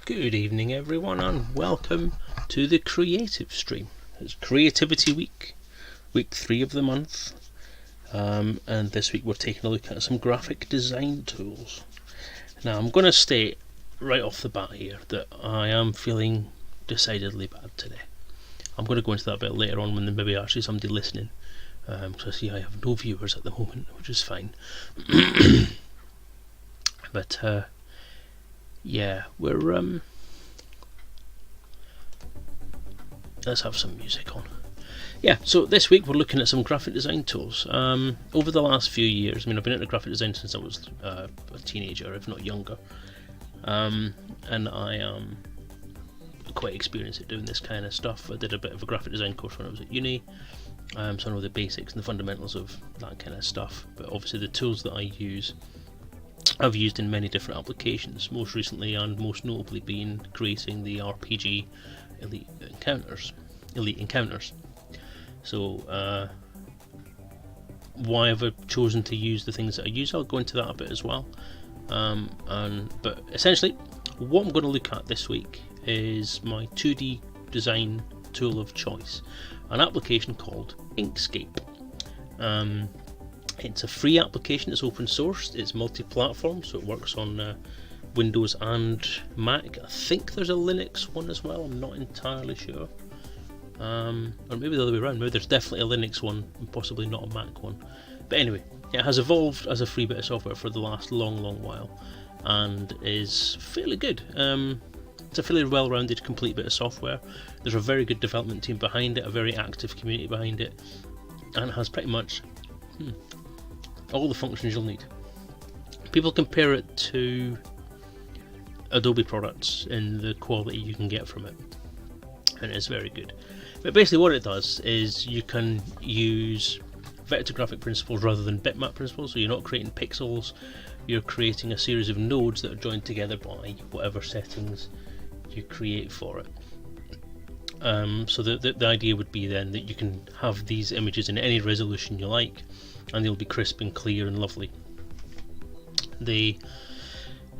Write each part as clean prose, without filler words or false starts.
Good evening everyone and welcome to the creative stream. It's Creativity Week, week 3 of the month, and this week we're taking a look at some graphic design tools. Now I'm going to state right off the bat here that I am feeling decidedly bad today. I'm going to go into that a bit later on when there may be actually somebody listening, because I see I have no viewers at the moment, which is fine. But yeah, we're let's have some music on. Yeah, so this week we're looking at some graphic design tools. Over the last few years, I've been into graphic design since I was a teenager, if not younger, and I am quite experienced at doing this kind of stuff. I did a bit of a graphic design course when I was at uni, so I know the basics and the fundamentals of that kind of stuff. But obviously the tools that I use, I've used in many different applications, most recently and most notably being creating the RPG Elite Encounters. So why have I chosen to use the things that I use? I'll go into that a bit as well. But essentially, what I'm going to look at this week is my 2D design tool of choice, an application called Inkscape. It's a free application, it's open source, it's multi-platform, so it works on Windows and Mac. I think there's a Linux one as well, I'm not entirely sure. Or maybe the other way around, maybe there's definitely a Linux one and possibly not a Mac one. But anyway, it has evolved as a free bit of software for the last long while and is fairly good. It's a fairly well-rounded, complete bit of software. There's a very good development team behind it, a very active community behind it, and it has pretty much all the functions you'll need. People compare it to Adobe products in the quality you can get from it, and it's very good. But basically what it does is you can use vector graphic principles rather than bitmap principles, so you're not creating pixels, you're creating a series of nodes that are joined together by whatever settings you create for it. So the idea would be then that you can have these images in any resolution you like, and they'll be crisp and clear and lovely. The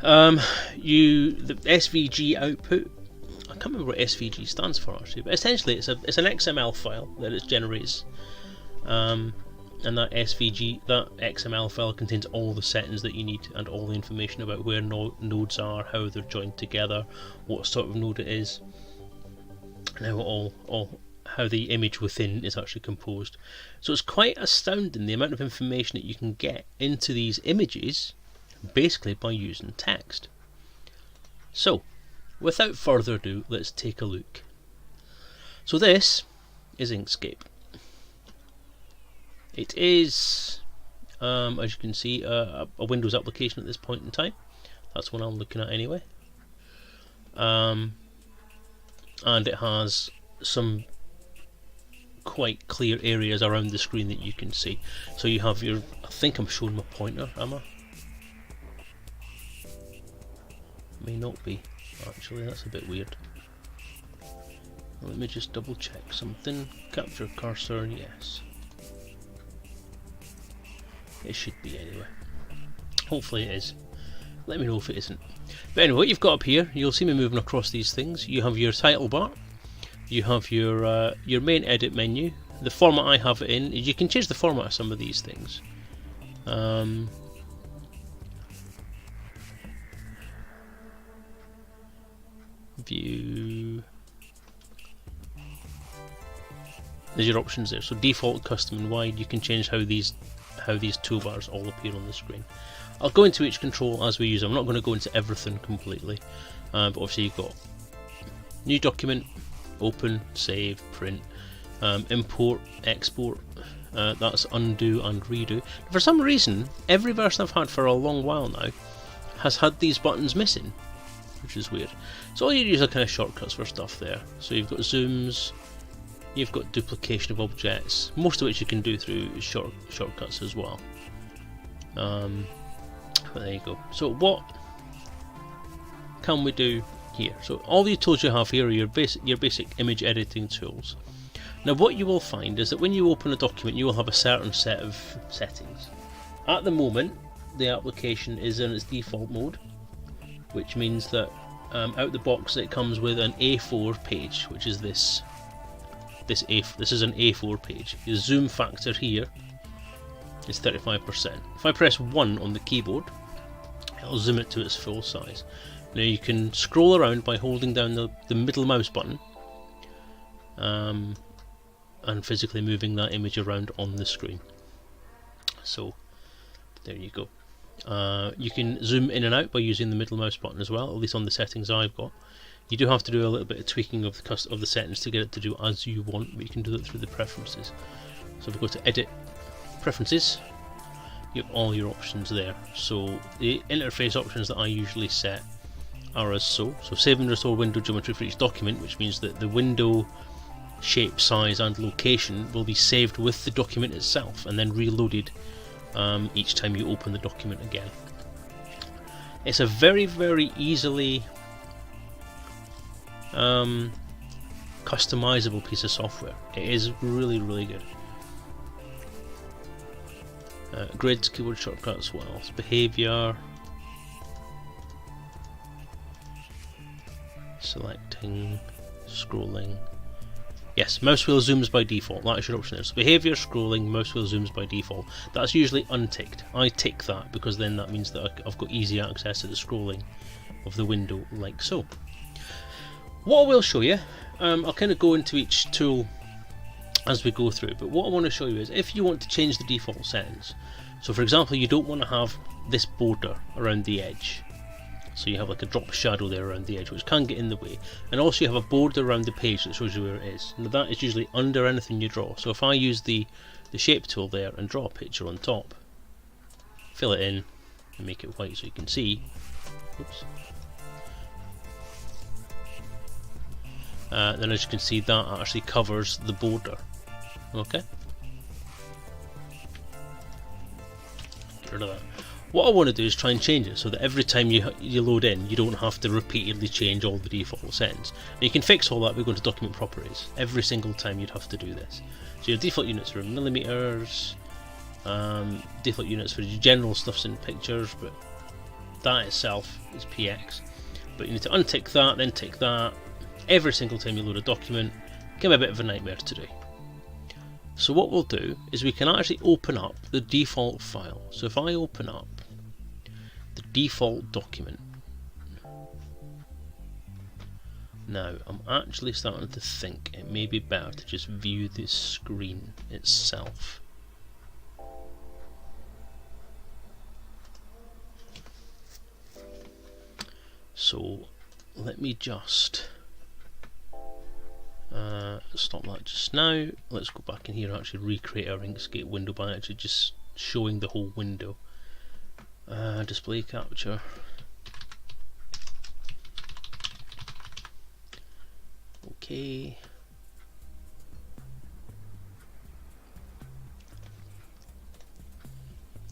SVG output, I can't remember what SVG stands for actually, but essentially it's an XML file that it generates, and that XML file contains all the settings that you need and all the information about where nodes are, how they're joined together, what sort of node it is, and how the image within is actually composed. So it's quite astounding the amount of information that you can get into these images basically by using text. So without further ado, let's take a look. So this is Inkscape. It is, as you can see, a Windows application at this point in time. That's what I'm looking at anyway. And it has some quite clear areas around the screen that you can see. So you have your, I think I'm showing my pointer, am I? May not be, actually, that's a bit weird. Let me just double check something. Capture cursor, yes. It should be anyway. Hopefully it is. Let me know if it isn't. But anyway, what you've got up here, you'll see me moving across these things. You have your title bar, you have your main edit menu. The format I have it in, you can change the format of some of these things. View. There's your options there. So default, custom, and wide. You can change how these toolbars all appear on the screen. I'll go into each control as we use them. I'm not going to go into everything completely, but obviously you've got new document, open, save, print, import, export. That's undo and redo. For some reason, every version I've had for a long while now has had these buttons missing, which is weird. So all you use are kind of shortcuts for stuff there. So you've got zooms, you've got duplication of objects, most of which you can do through shortcuts as well. But there you go. So what can we do here? So all the tools you have here are your basic image editing tools. Now what you will find is that when you open a document, you will have a certain set of settings. At the moment, the application is in its default mode, which means that out the box it comes with an A4 page, which is this is an A4 page. The zoom factor here is 35%. If I press 1 on the keyboard, it'll zoom it to its full size. Now you can scroll around by holding down the middle mouse button and physically moving that image around on the screen. So there you go. You can zoom in and out by using the middle mouse button as well, at least on the settings I've got. You do have to do a little bit of tweaking of the settings to get it to do as you want, but you can do that through the preferences. So if we go to Edit, Preferences, you have all your options there. So the interface options that I usually set are as so. So save and restore window geometry for each document, which means that the window shape, size and location will be saved with the document itself and then reloaded each time you open the document again. It's a very, very easily customizable piece of software. It is really, really good. Grids, keyboard shortcuts, what else? Behaviour, selecting, scrolling. Yes, mouse wheel zooms by default. That is your option there. So behaviour, scrolling, mouse wheel zooms by default. That's usually unticked. I tick that because then that means that I've got easy access to the scrolling of the window like so. What I will show you, I'll kind of go into each tool as we go through, but what I want to show you is if you want to change the default settings. So for example, you don't want to have this border around the edge. So you have like a drop shadow there around the edge, which can get in the way. And also you have a border around the page that shows you where it is. Now that is usually under anything you draw. So if I use the shape tool there and draw a picture on top, fill it in and make it white so you can see. Oops. Then as you can see, that actually covers the border. Okay. Get rid of that. What I want to do is try and change it so that every time you load in, you don't have to repeatedly change all the default settings. And you can fix all that by going to Document Properties. Every single time you'd have to do this. So your default units are in millimeters, default units for your general stuffs in pictures, but that itself is px. But you need to untick that, then tick that. Every single time you load a document, it can be a bit of a nightmare to do. So what we'll do is we can actually open up the default file. So if I open up the default document, now I'm actually starting to think it may be better to just view the screen itself. So let me just stop that just now. Let's go back in here and actually recreate our Inkscape window by actually just showing the whole window. Display capture. Okay.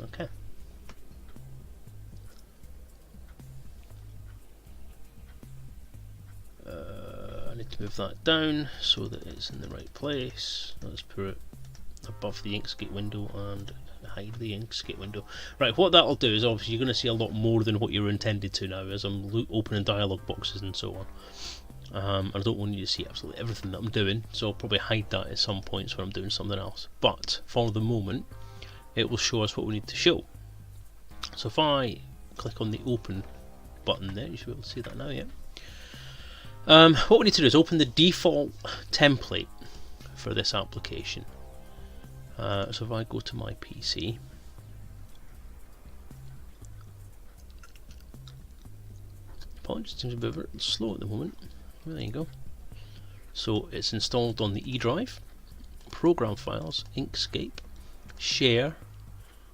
Okay. I need to move that down so that it's in the right place. Let's put it above the Inkscape window and hide the Inkscape window. Right, what that'll do is obviously you're going to see a lot more than what you're intended to now as I'm opening dialog boxes and so on. I don't want you to see absolutely everything that I'm doing, so I'll probably hide that at some points when I'm doing something else. But for the moment, it will show us what we need to show. So if I click on the open button there, you should be able to see that now, yeah. What we need to do is open the default template for this application. So if I go to my PC, apologies, it seems a bit slow at the moment. There you go. So it's installed on the E drive, program files, Inkscape, share,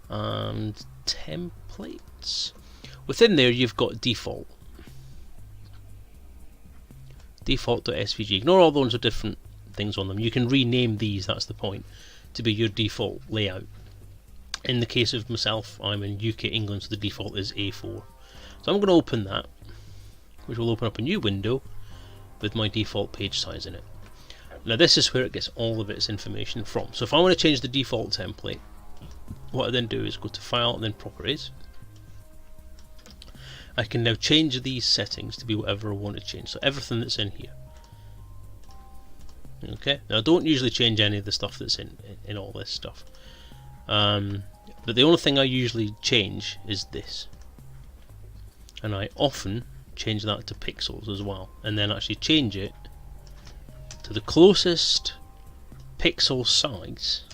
and templates. Within there you've got default. Default.svg. Ignore all those are different things on them. You can rename these, that's the point, to be your default layout. In the case of myself, I'm in UK, England, so the default is A4. So I'm going to open that, which will open up a new window with my default page size in it. Now this is where it gets all of its information from. So if I want to change the default template, what I then do is go to File and then Properties. I can now change these settings to be whatever I want to change. So everything that's in here. Okay, now I don't usually change any of the stuff that's in all this stuff. But the only thing I usually change is this. And I often change that to pixels as well, and then actually change it to the closest pixel size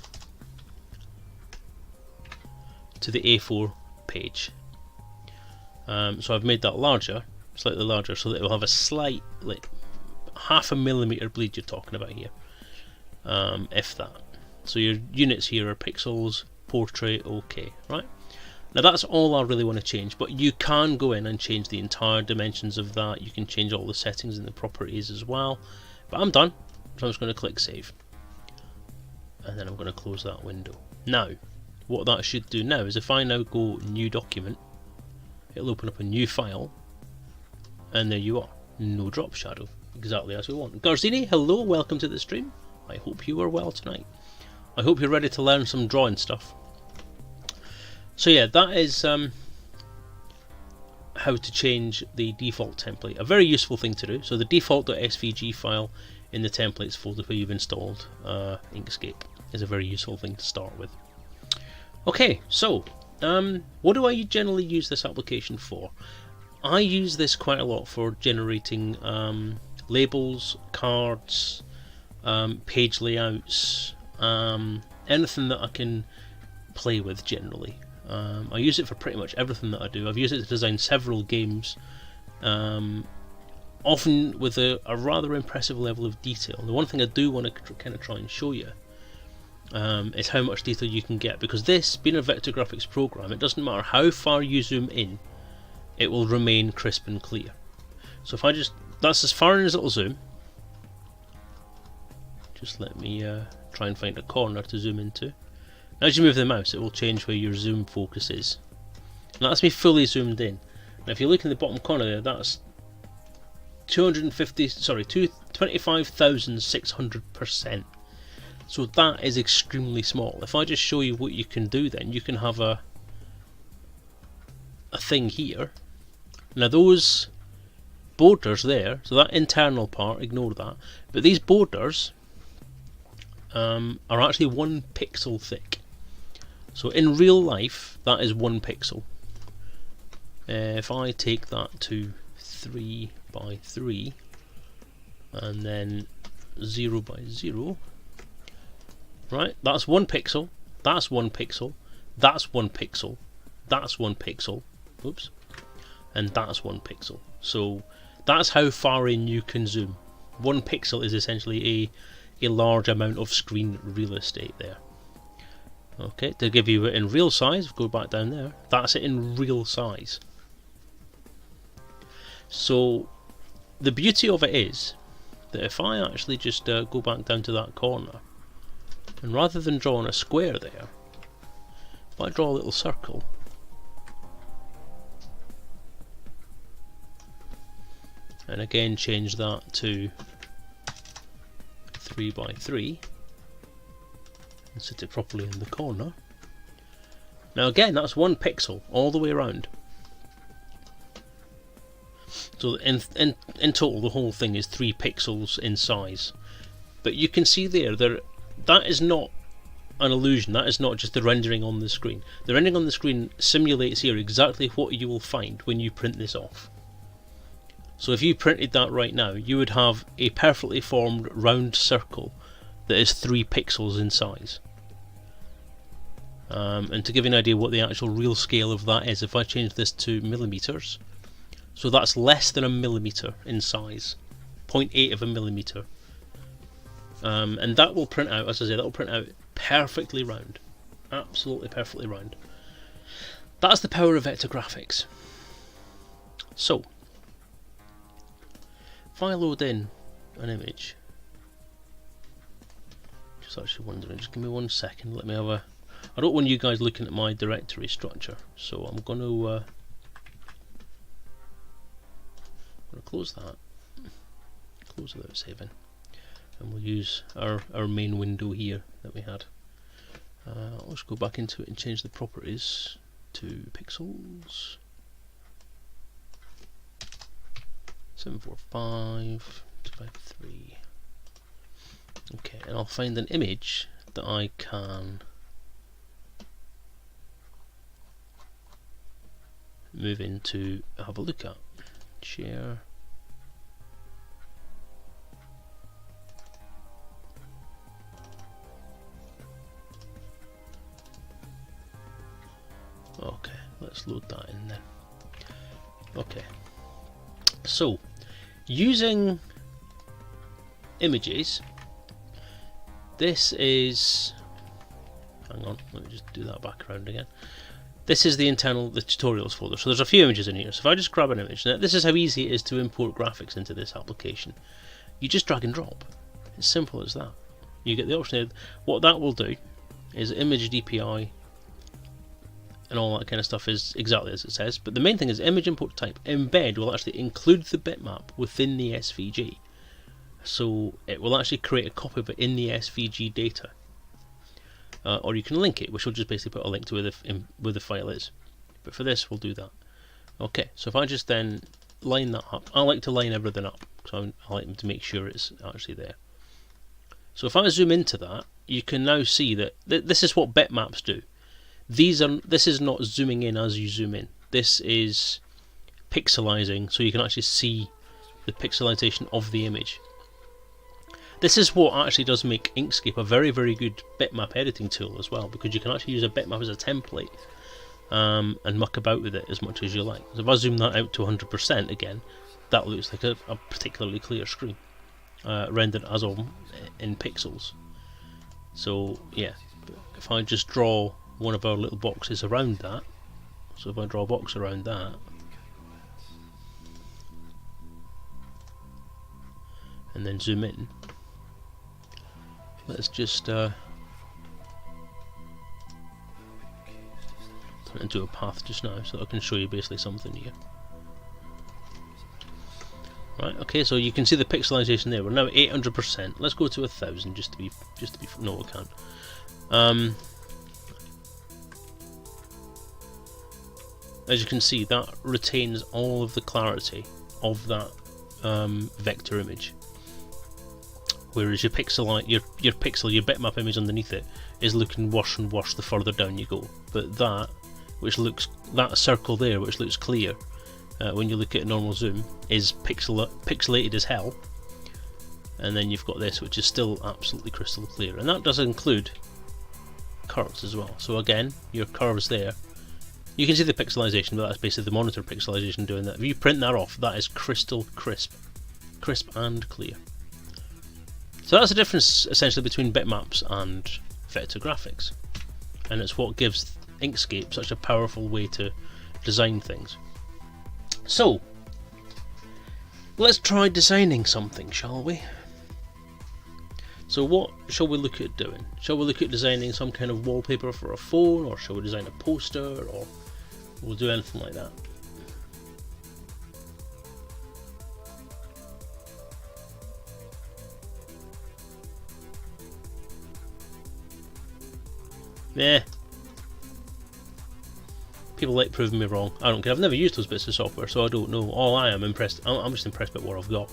to the A4 page. So I've made that larger, slightly larger, so that it will have a slight, like half a millimeter bleed you're talking about here, if that. So your units here are pixels, portrait, okay, right? Now that's all I really want to change, but you can go in and change the entire dimensions of that. You can change all the settings and the properties as well. But I'm done, so I'm just going to click save. And then I'm going to close that window. Now, what that should do now is if I now go new document, it'll open up a new file, and there you are, no drop shadow, exactly as we want. Garzini, hello, welcome to the stream. I hope you are well tonight. I hope you're ready to learn some drawing stuff. So yeah, that is how to change the default template. A very useful thing to do. So the default.svg file in the templates folder where you've installed Inkscape is a very useful thing to start with. Okay, so what do I generally use this application for? I use this quite a lot for generating labels, cards, page layouts, anything that I can play with generally. I use it for pretty much everything that I do. I've used it to design several games, often with a rather impressive level of detail. The one thing I do want to kind of try and show you is how much detail you can get, because this, being a vector graphics program, it doesn't matter how far you zoom in, it will remain crisp and clear. So if I just, that's as far in as it'll zoom. Just let me try and find a corner to zoom into. Now as you move the mouse, it will change where your zoom focus is. And that's me fully zoomed in. Now if you look in the bottom corner there, that's 25,600%. So that is extremely small. If I just show you what you can do, then you can have a thing here. Now those borders there, so that internal part, ignore that, but these borders are actually 1 pixel thick. So in real life, that is 1 pixel. If I take that to 3 by 3 and then 0 by 0, right, that's 1 pixel, that's 1 pixel, that's 1 pixel, that's 1 pixel, oops, and that's 1 pixel. So that's how far in you can zoom. 1 pixel is essentially a large amount of screen real estate there. Okay, to give you it in real size, go back down there, that's it in real size. So the beauty of it is that if I actually just go back down to that corner, and rather than drawing a square there, if I draw a little circle, and again change that to 3 by 3 and set it properly in the corner. Now again, that's 1 pixel all the way around. So in total the whole thing is 3 pixels in size. But you can see there that is not an illusion, that is not just the rendering on the screen. The rendering on the screen simulates here exactly what you will find when you print this off. So if you printed that right now, you would have a perfectly formed round circle that is 3 pixels in size. And to give you an idea what the actual real scale of that is, if I change this to millimeters, so that's less than a millimeter in size, 0.8 of a millimeter. And that will print out, as I say, that will print out perfectly round, absolutely perfectly round. That's the power of vector graphics. So if I load in an image, just actually wondering, just give me 1 second, let me have a, I don't want you guys looking at my directory structure, so I'm going to close that, close without saving, and we'll use our main window here that we had. Let's go back into it and change the properties to pixels. 745 253. Okay, and I'll find an image that I can move in to have a look at. Share. Okay, let's load that in then. Okay, so using images, this is, hang on, let me just do that back around again. This is the tutorials folder, so there's a few images in here. So if I just grab an image, now this is how easy it is to import graphics into this application. You just drag and drop. It's simple as that. You get the option. What that will do is image DPI and all that kind of stuff is exactly as it says, but the main thing is image import type. Embed will actually include the bitmap within the SVG, so it will actually create a copy of it in the SVG data. Or you can link it, which will just basically put a link to where the file is. But for this, we'll do that. Okay, so if I just then line that up, I like to line everything up, so I like to make sure it's actually there. So if I zoom into that, you can now see that this is what bitmaps do. This is not zooming in as you zoom in. This is pixelizing, so you can actually see the pixelization of the image. This is what actually does make Inkscape a very, very good bitmap editing tool as well, because you can actually use a bitmap as a template and muck about with it as much as you like. So if I zoom that out to 100% again, that looks like a particularly clear screen, rendered as in pixels. So yeah, if I just draw one of our little boxes around that, so if I draw a box around that, and then zoom in, let's just turn it into a path just now, so I can show you basically something here. Right, okay, so you can see the pixelization there. We're now 800%. Let's go to 1000 just to be no, we can't. As you can see, that retains all of the clarity of that vector image. Whereas your bitmap image underneath it is looking worse and worse the further down you go. But that circle there, which looks clear when you look at normal zoom, is pixelated as hell. And then you've got this, which is still absolutely crystal clear. And that does include curves as well. So again, your curves there, you can see the pixelization, but that's basically the monitor pixelization doing that. If you print that off, that is crystal crisp and clear. So that's the difference essentially between bitmaps and vector graphics, and it's what gives Inkscape such a powerful way to design things. So let's try designing something, shall we? So what shall we look at doing? Shall we look at designing some kind of wallpaper for a phone, or shall we design a poster, or we'll do anything like that? Yeah. People like proving me wrong. I don't care. I've never used those bits of software, so I don't know. All I am impressed. I'm just impressed by what I've got.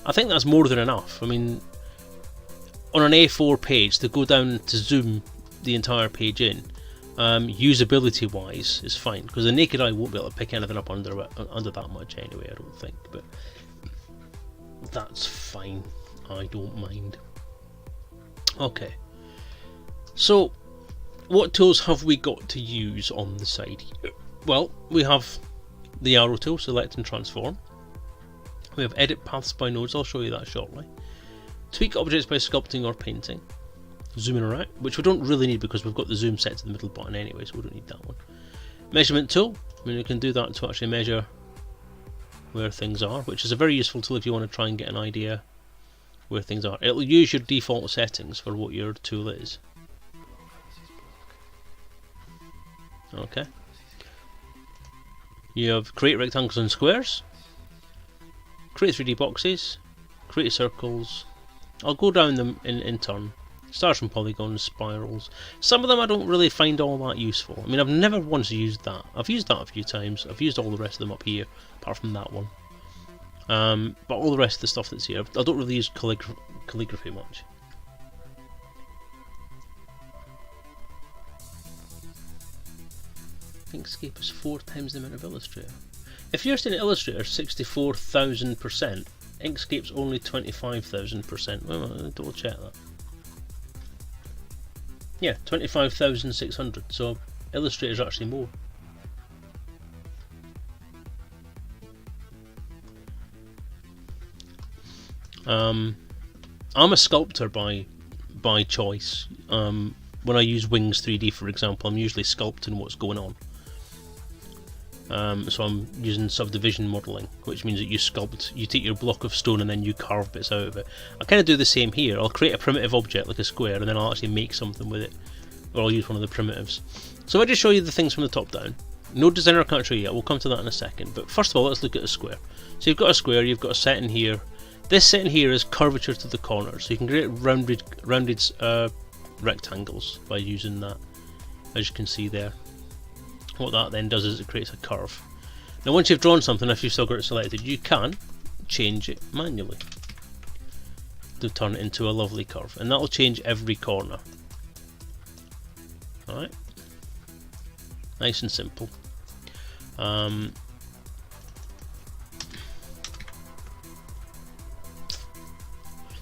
I think that's more than enough. I mean, on an A4 page, to go down to zoom the entire page in, usability wise, is fine, because the naked eye won't be able to pick anything up under that much anyway, I don't think. But that's fine. I don't mind. Okay. So, what tools have we got to use on the side here? Well, we have the arrow tool, select and transform. We have edit paths by nodes, I'll show you that shortly. Tweak objects by sculpting or painting. Zoom in or out, which we don't really need because we've got the zoom set to the middle button anyway, so we don't need that one. Measurement tool, I mean, you can do that to actually measure where things are, which is a very useful tool if you want to try and get an idea where things are. It'll use your default settings for what your tool is. Okay. You have create rectangles and squares, create 3D boxes, create circles. I'll go down them in turn. Stars from polygons, spirals. Some of them I don't really find all that useful. I mean, I've never once used that. I've used that a few times. I've used all the rest of them up here, apart from that one. But all the rest of the stuff that's here, I don't really use calligraphy much. Inkscape is 4 times the amount of Illustrator. If you're saying Illustrator 64,000%, Inkscape's only 25,000%. Well, I'll double check that. Yeah, 25,600. So Illustrator's actually more. I'm a sculptor by choice. When I use Wings 3D, for example, I'm usually sculpting what's going on. So I'm using subdivision modelling, which means that you sculpt, you take your block of stone and then you carve bits out of it. I kind of do the same here. I'll create a primitive object like a square and then I'll actually make something with it, or I'll use one of the primitives. So I just show you the things from the top down. No designer can't show you yet, we'll come to that in a second, but first of all let's look at a square. So you've got a square, you've got a setting here. This setting here is curvature to the corner, so you can create rounded rectangles by using that, as you can see there. What that then does is it creates a curve. Now once you've drawn something, if you've still got it selected, you can change it manually to turn it into a lovely curve, and that'll change every corner. Alright, nice and simple.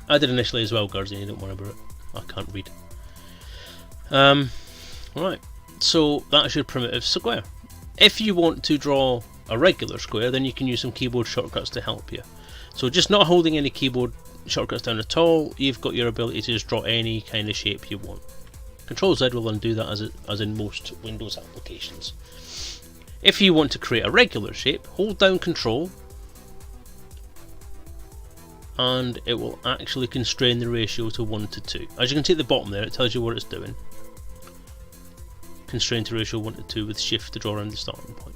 I did initially as well, Guardian, you don't worry about it. I can't read. Right, so that's your primitive square. If you want to draw a regular square, then you can use some keyboard shortcuts to help you. So just not holding any keyboard shortcuts down at all, you've got your ability to just draw any kind of shape you want. Control Z will undo that as in most Windows applications. If you want to create a regular shape, hold down Control and it will actually constrain the ratio to 1 to 2. As you can see at the bottom there, it tells you what it's doing. Constrain to ratio 1 to 2 with Shift to draw around the starting point.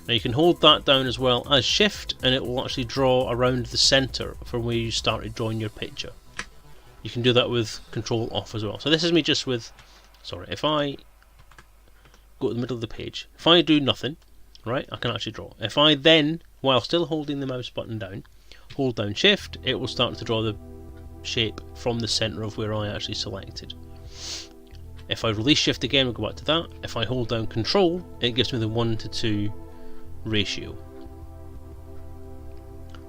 Now you can hold that down as well as Shift and it will actually draw around the centre from where you started drawing your picture. You can do that with Control off as well. So this is me just with, sorry, if I go to the middle of the page, if I do nothing, right, I can actually draw. If I then, while still holding the mouse button down, hold down Shift, it will start to draw the shape from the centre of where I actually selected. If I release Shift again, we'll go back to that. If I hold down Control, it gives me the 1 to 2 ratio.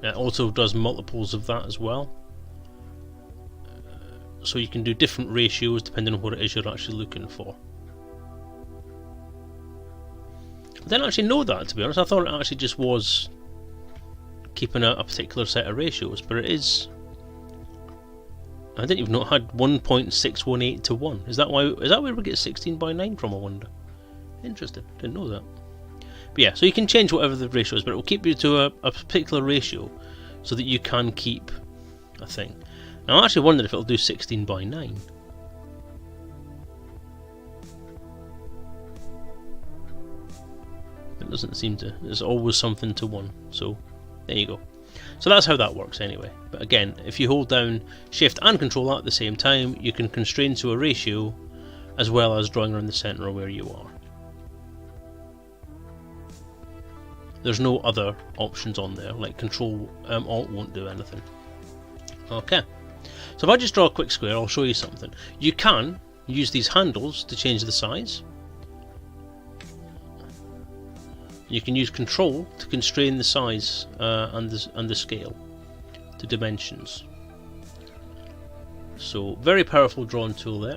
Now it also does multiples of that as well. So you can do different ratios depending on what it is you're actually looking for. I didn't actually know that, to be honest. I thought it actually just was keeping a particular set of ratios, but it is. I didn't even know it had 1.618 to 1. Is that where we get 16 by 9 from, I wonder? Interesting, didn't know that. But yeah, so you can change whatever the ratio is, but it will keep you to a particular ratio so that you can keep a thing. Now I'm actually wondering if it'll do 16 by 9. It doesn't seem to. There's always something to 1, so there you go. So that's how that works anyway. But again, if you hold down Shift and Control at the same time, you can constrain to a ratio as well as drawing around the centre of where you are. There's no other options on there, like Control Alt won't do anything. Okay, so if I just draw a quick square, I'll show you something. You can use these handles to change the size. You can use Control to constrain the size and the scale to dimensions. So very powerful drawing tool there.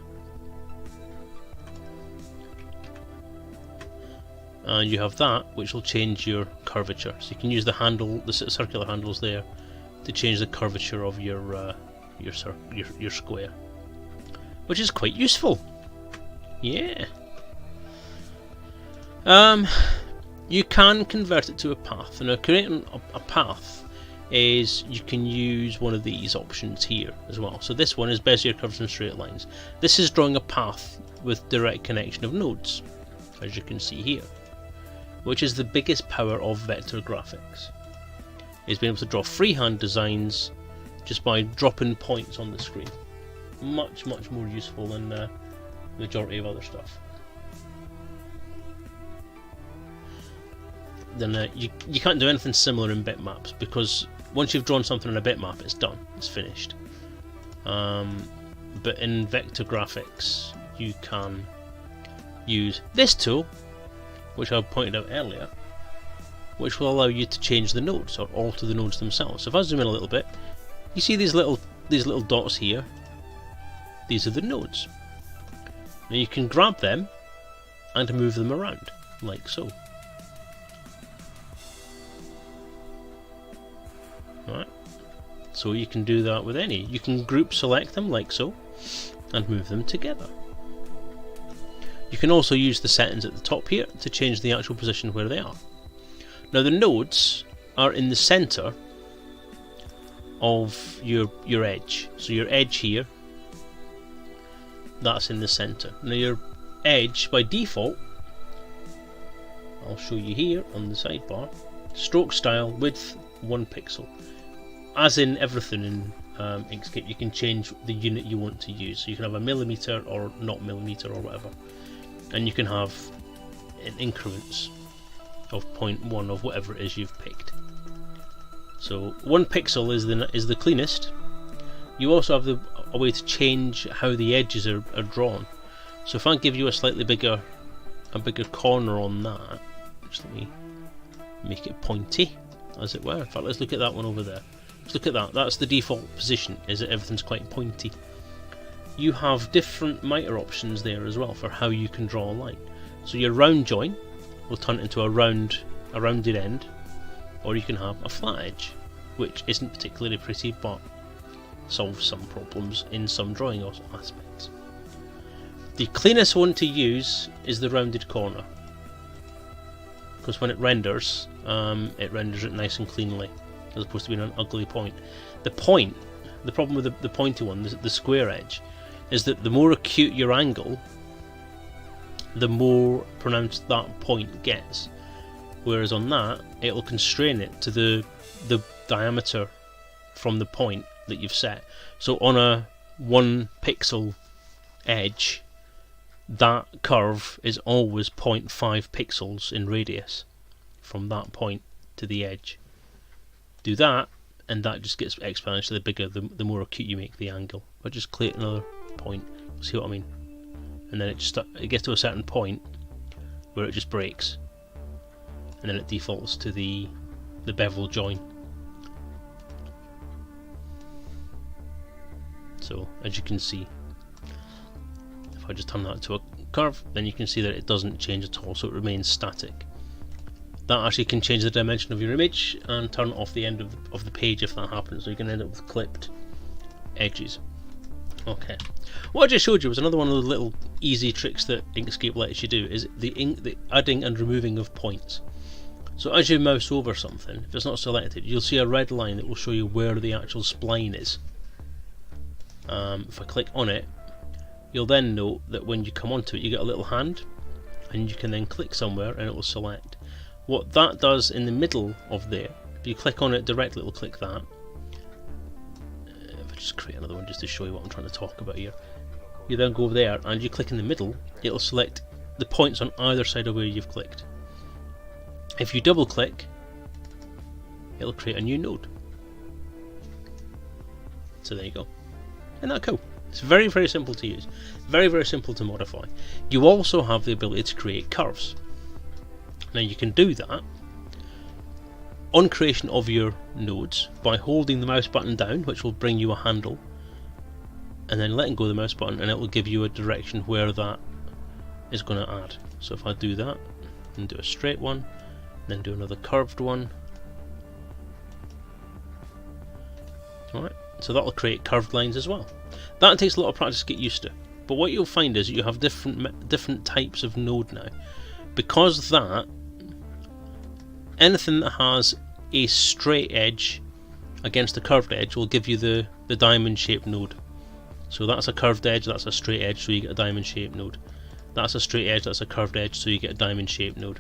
And you have that, which will change your curvature. So you can use the handle, the circular handles there, to change the curvature of your square, which is quite useful. Yeah. You can convert it to a path. Now creating a path is, you can use one of these options here as well. So this one is Bezier curves and straight lines. This is drawing a path with direct connection of nodes, as you can see here, which is the biggest power of vector graphics, is being able to draw freehand designs just by dropping points on the screen. Much more useful than the majority of other stuff. then you can't do anything similar in bitmaps, because once you've drawn something in a bitmap, it's done, it's finished. But in vector graphics, you can use this tool, which I pointed out earlier, which will allow you to change the nodes or alter the nodes themselves. So if I zoom in a little bit, you see these little dots here. These are the nodes. Now you can grab them and move them around, like so. Alright, so you can do that with any. You can group select them like so and move them together. You can also use the settings at the top here to change the actual position where they are. Now the nodes are in the center of your edge. So your edge here, that's in the center. Now your edge by default, I'll show you here on the sidebar, stroke style width 1 pixel. As in everything in Inkscape, you can change the unit you want to use. So you can have a millimeter or not millimeter or whatever, and you can have in increments of 0.1 of whatever it is you've picked. So 1 pixel is the cleanest. You also have a way to change how the edges are drawn. So if I give you a slightly bigger corner on that, just let me make it pointy, as it were. In fact, let's look at that one over there. Let's look at that. That's the default position, is that everything's quite pointy. You have different miter options there as well for how you can draw a line. So your round join will turn it into a rounded end, or you can have a flat edge, which isn't particularly pretty but solves some problems in some drawing aspects. The cleanest one to use is the rounded corner, because when it renders it nice and cleanly, as opposed to being an ugly point. The problem with the pointy one, the square edge, is that the more acute your angle, the more pronounced that point gets. Whereas on that, it'll constrain it to the diameter from the point that you've set. So on a 1 pixel edge, that curve is always 0.5 pixels in radius from that point to the edge. Do that, and that just gets exponentially bigger the more acute you make the angle. I'll just create another point, see what I mean? And then it gets to a certain point where it just breaks, and then it defaults to the bevel join. So as you can see, if I just turn that to a curve, then you can see that it doesn't change at all, so it remains static. That actually can change the dimension of your image and turn off the end of the page if that happens, so you can end up with clipped edges. Okay, what I just showed you was another one of the little easy tricks that Inkscape lets you do, is the adding and removing of points. So as you mouse over something, if it's not selected, you'll see a red line that will show you where the actual spline is. If I click on it, you'll then note that when you come onto it, you get a little hand, and you can then click somewhere and it will select. What that does in the middle of there, if you click on it directly, it will click that. If I just create another one just to show you what I'm trying to talk about here. You then go over there and you click in the middle, it'll select the points on either side of where you've clicked. If you double click, it'll create a new node. So there you go. Isn't that cool? It's very, very simple to use. Very, very simple to modify. You also have the ability to create curves. Now you can do that on creation of your nodes by holding the mouse button down, which will bring you a handle, and then letting go of the mouse button, and it will give you a direction where that is going to add. So if I do that and do a straight one, then do another curved one, alright, so that will create curved lines as well. That takes a lot of practice to get used to, but what you'll find is you have different types of node now. Because that, anything that has a straight edge against a curved edge will give you the diamond shaped node. So that's a curved edge, that's a straight edge, so you get a diamond shaped node. That's a straight edge, that's a curved edge, so you get a diamond shaped node.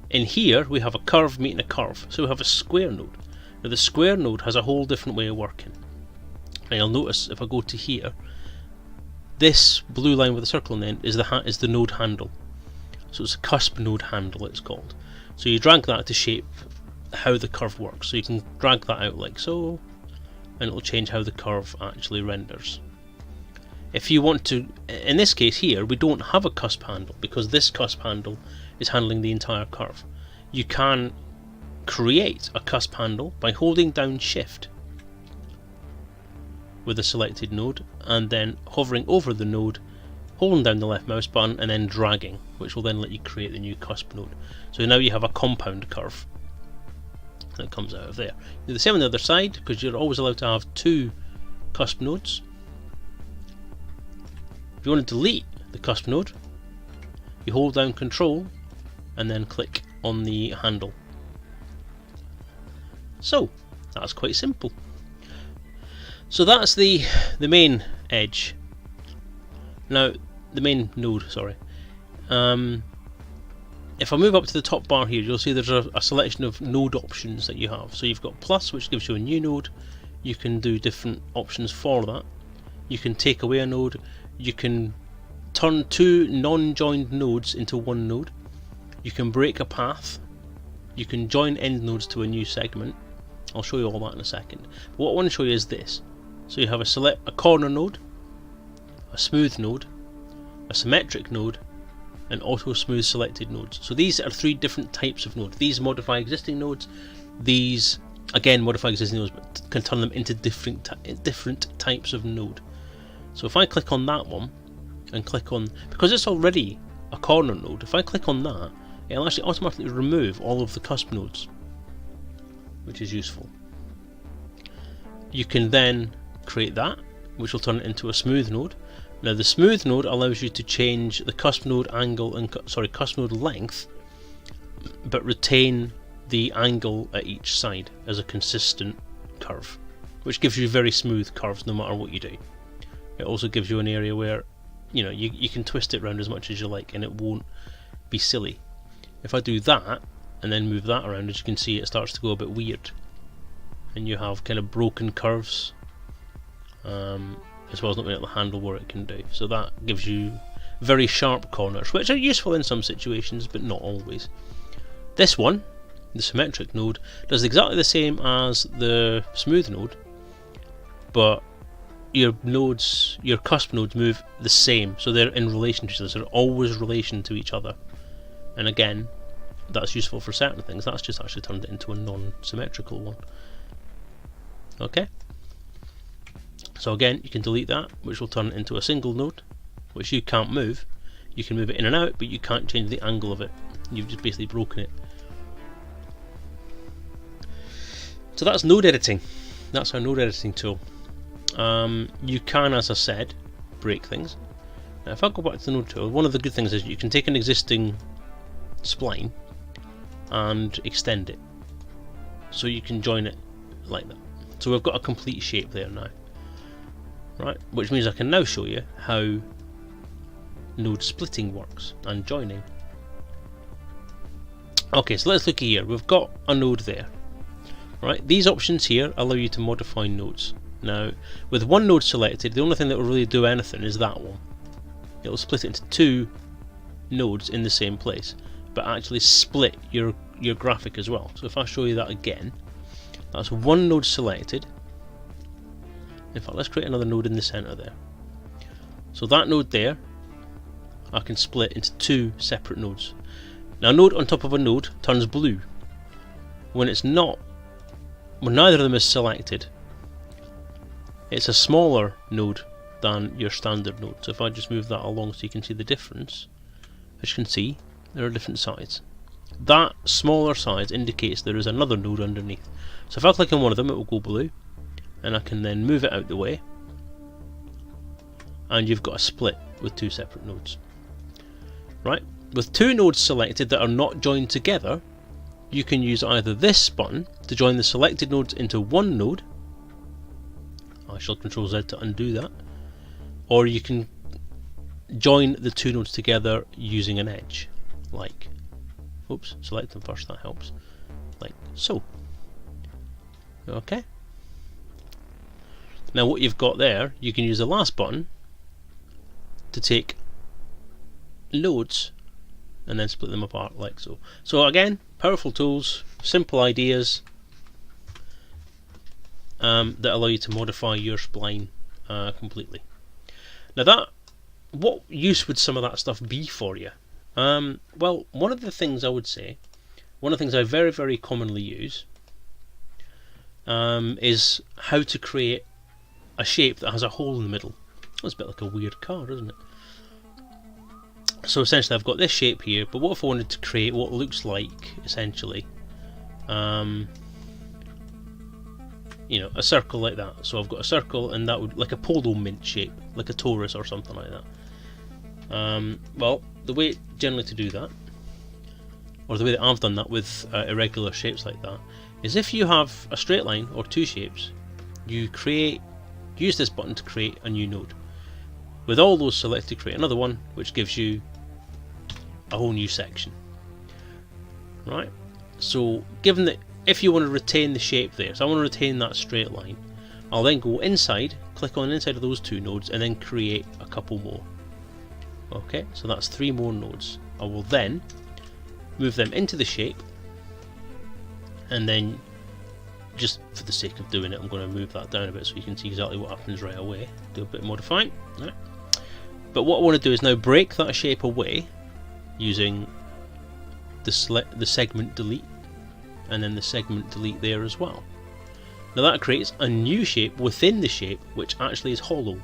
In here we have a curve meeting a curve, so we have a square node. Now the square node has a whole different way of working. Now you'll notice if I go to here, this blue line with a circle on the end is the node handle. So it's a cusp node handle, it's called. So you drag that to shape how the curve works. So you can drag that out like so, and it'll change how the curve actually renders. If you want to, in this case here, we don't have a cusp handle because this cusp handle is handling the entire curve. You can create a cusp handle by holding down Shift with a selected node and then hovering over the node, holding down the left mouse button and then dragging, which will then let you create the new cusp node. So now you have a compound curve that comes out of there. Do the same on the other side because you're always allowed to have 2 cusp nodes. If you want to delete the cusp node, you hold down Control and then click on the handle. So that's quite simple. So that's the main edge. Now the main node, sorry. If I move up to the top bar here, you'll see there's a selection of node options that you have. So you've got plus, which gives you a new node. You can do different options for that. You can take away a node. You can turn 2 non-joined nodes into one node. You can break a path. You can join end nodes to a new segment. I'll show you all that in a second. But what I want to show you is this. So you have a corner node, a smooth node, a symmetric node, and auto smooth selected nodes. So these are 3 different types of nodes. These modify existing nodes. These again modify existing nodes, but can turn them into different types of node. So if I click on that one and click on, because it's already a corner node, if I click on that, it'll actually automatically remove all of the cusp nodes, which is useful. You can then create that, which will turn it into a smooth node. Now the smooth node allows you to change the cusp node angle and cusp node length, but retain the angle at each side as a consistent curve, which gives you very smooth curves no matter what you do. It also gives you an area where you can twist it around as much as you like and it won't be silly. If I do that and then move that around, as you can see, it starts to go a bit weird and you have kind of broken curves, as well as not being able to handle what it can do. So that gives you very sharp corners, which are useful in some situations but not always. This one, the symmetric node, does exactly the same as the smooth node, but your cusp nodes move the same, so they're in relation to each other, so they're always relation to each other. And again, that's useful for certain things. That's just actually turned it into a non-symmetrical one. Okay, so again you can delete that, which will turn it into a single node, which you can't move. You can move it in and out, but you can't change the angle of it. You've just basically broken it. So that's node editing. That's our node editing tool. You can, as I said, break things. Now if I go back to the node tool, one of the good things is you can take an existing spline and extend it, so you can join it like that. So we've got a complete shape there now, right? Which means I can now show you how node splitting works and joining. Okay, so let's look here. We've got a node there, right? These options here allow you to modify nodes. Now, with one node selected, the only thing that will really do anything is that one. It will split it into 2 nodes in the same place, but actually split your graphic as well. So if I show you that again, that's one node selected. In fact, let's create another node in the center there. So that node there, I can split into 2 separate nodes. Now, a node on top of a node turns blue when neither of them is selected. It's a smaller node than your standard node. So if I just move that along so you can see the difference, as you can see, there are different sides. That smaller size indicates there is another node underneath. So if I click on one of them, it will go blue, and I can then move it out the way, and you've got a split with 2 separate nodes. Right? With 2 nodes selected that are not joined together, you can use either this button to join the selected nodes into one node. I shall Control Z to undo that, or you can join the 2 nodes together using an edge, like, oops, select them first, that helps, like so. Okay, now what you've got there, you can use the last button to take nodes and then split them apart like so. So again, powerful tools, simple ideas that allow you to modify your spline completely. Now what use would some of that stuff be for you? Well, one of the things I would say, one of the things I very, very commonly use is how to create a shape that has a hole in the middle. That's a bit like a weird car, isn't it? So essentially I've got this shape here, but what if I wanted to create what looks like, essentially, you know, a circle like that. So I've got a circle, and that would, like a polo mint shape, like a torus or something like that. Well, the way generally to do that, or the way that I've done that with irregular shapes like that, is if you have a straight line or two shapes, you use this button to create a new node. With all those selected, create another one, which gives you a whole new section. Right? So, given that if you want to retain the shape there, so I want to retain that straight line, I'll then go inside, click on the inside of those two nodes, and then create a couple more. Okay, so that's 3 more nodes. I will then move them into the shape, and then, just for the sake of doing it, I'm going to move that down a bit so you can see exactly what happens right away. Do a bit of modifying. Right. But what I want to do is now break that shape away using the segment delete, and then the segment delete there as well. Now that creates a new shape within the shape, which actually is hollow.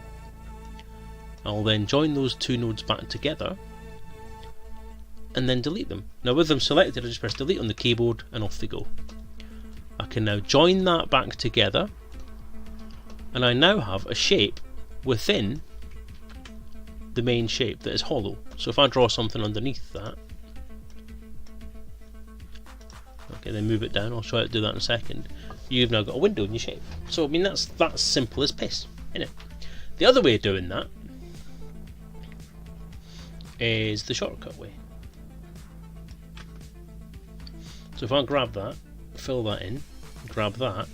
I'll then join those two nodes back together and then delete them. Now with them selected, I just press delete on the keyboard and off they go. I can now join that back together, and I now have a shape within the main shape that is hollow. So if I draw something underneath that, okay, then move it down, I'll show you how to do that in a second, you've now got a window in your shape. So I mean, that's simple as piss, isn't it? The other way of doing that is the shortcut way. So if I grab that, fill that in, grab that,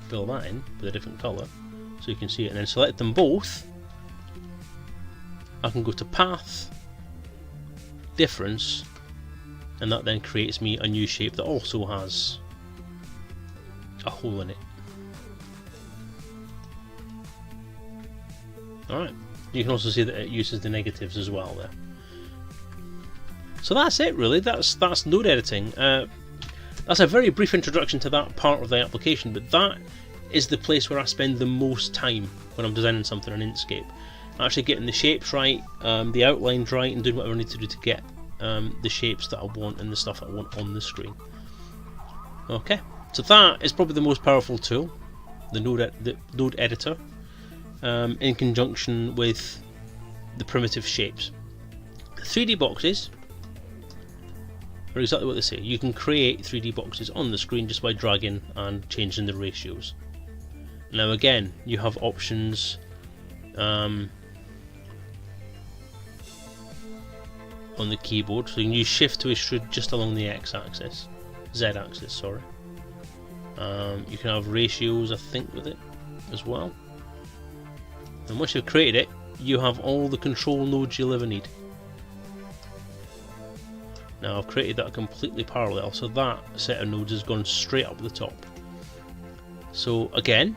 fill that in with a different colour so you can see it, and then select them both, I can go to path, difference, and that then creates me a new shape that also has a hole in it. Alright, you can also see that it uses the negatives as well there. So that's it really, that's node editing. That's a very brief introduction to that part of the application, but that is the place where I spend the most time when I'm designing something in Inkscape. Actually getting the shapes right, the outlines right, and doing whatever I need to do to get the shapes that I want and the stuff that I want on the screen. Okay, so that is probably the most powerful tool, the node editor, in conjunction with the primitive shapes. 3D boxes are exactly what they say. You can create 3D boxes on the screen just by dragging and changing the ratios. Now again, you have options on the keyboard, so you can use shift to extrude just along the Z-axis, sorry. You can have ratios, I think, with it as well. And once you've created it, you have all the control nodes you'll ever need. Now I've created that completely parallel, so that set of nodes has gone straight up the top. So again,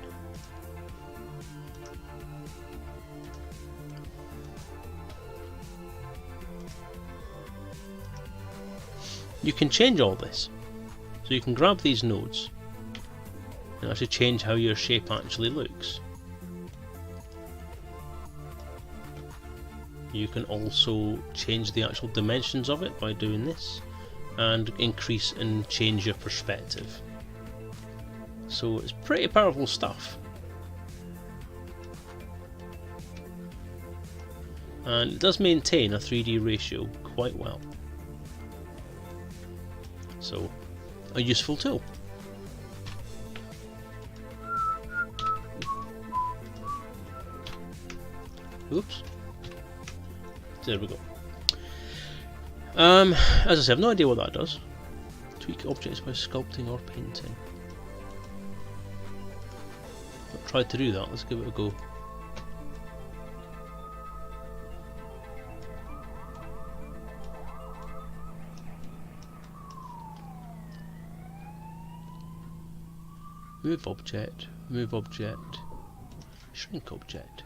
you can change all this. So you can grab these nodes and actually change how your shape actually looks. You can also change the actual dimensions of it by doing this, and increase and change your perspective. So it's pretty powerful stuff. And it does maintain a 3D ratio quite well. So, a useful tool. Oops. There we go. As I said, I have no idea what that does. Tweak objects by sculpting or painting. I've tried to do that, let's give it a go. move object, shrink object.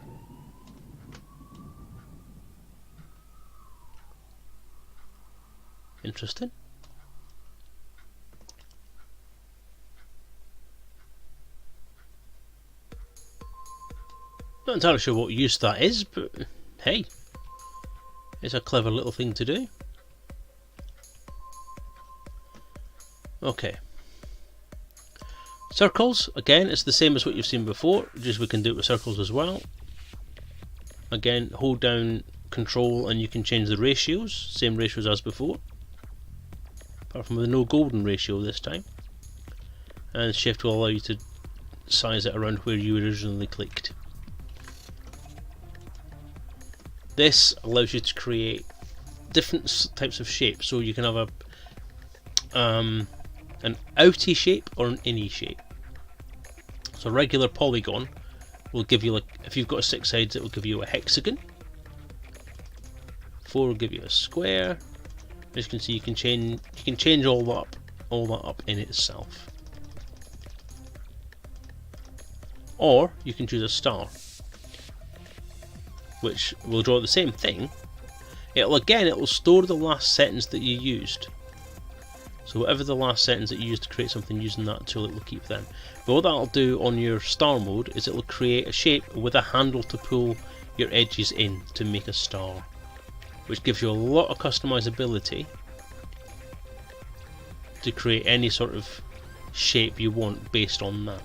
Interesting. Not entirely sure what use that is, but hey, it's a clever little thing to do. Okay. Circles, again, it's the same as what you've seen before, just we can do it with circles as well. Again, hold down Control and you can change the ratios, same ratios as before, apart from with no golden ratio this time. And Shift will allow you to size it around where you originally clicked. This allows you to create different types of shapes, so you can have an outy shape or an inny shape. So a regular polygon will give you, like, if you've got 6 sides, it will give you a hexagon. 4 will give you a square. As you can see, you can change all that up in itself. Or you can choose a star, which will draw the same thing. It will store the last sentence that you used. So whatever the last sentence that you used to create something using that tool, it will keep them. But what that'll do on your star mode is it will create a shape with a handle to pull your edges in to make a star, which gives you a lot of customizability to create any sort of shape you want based on that.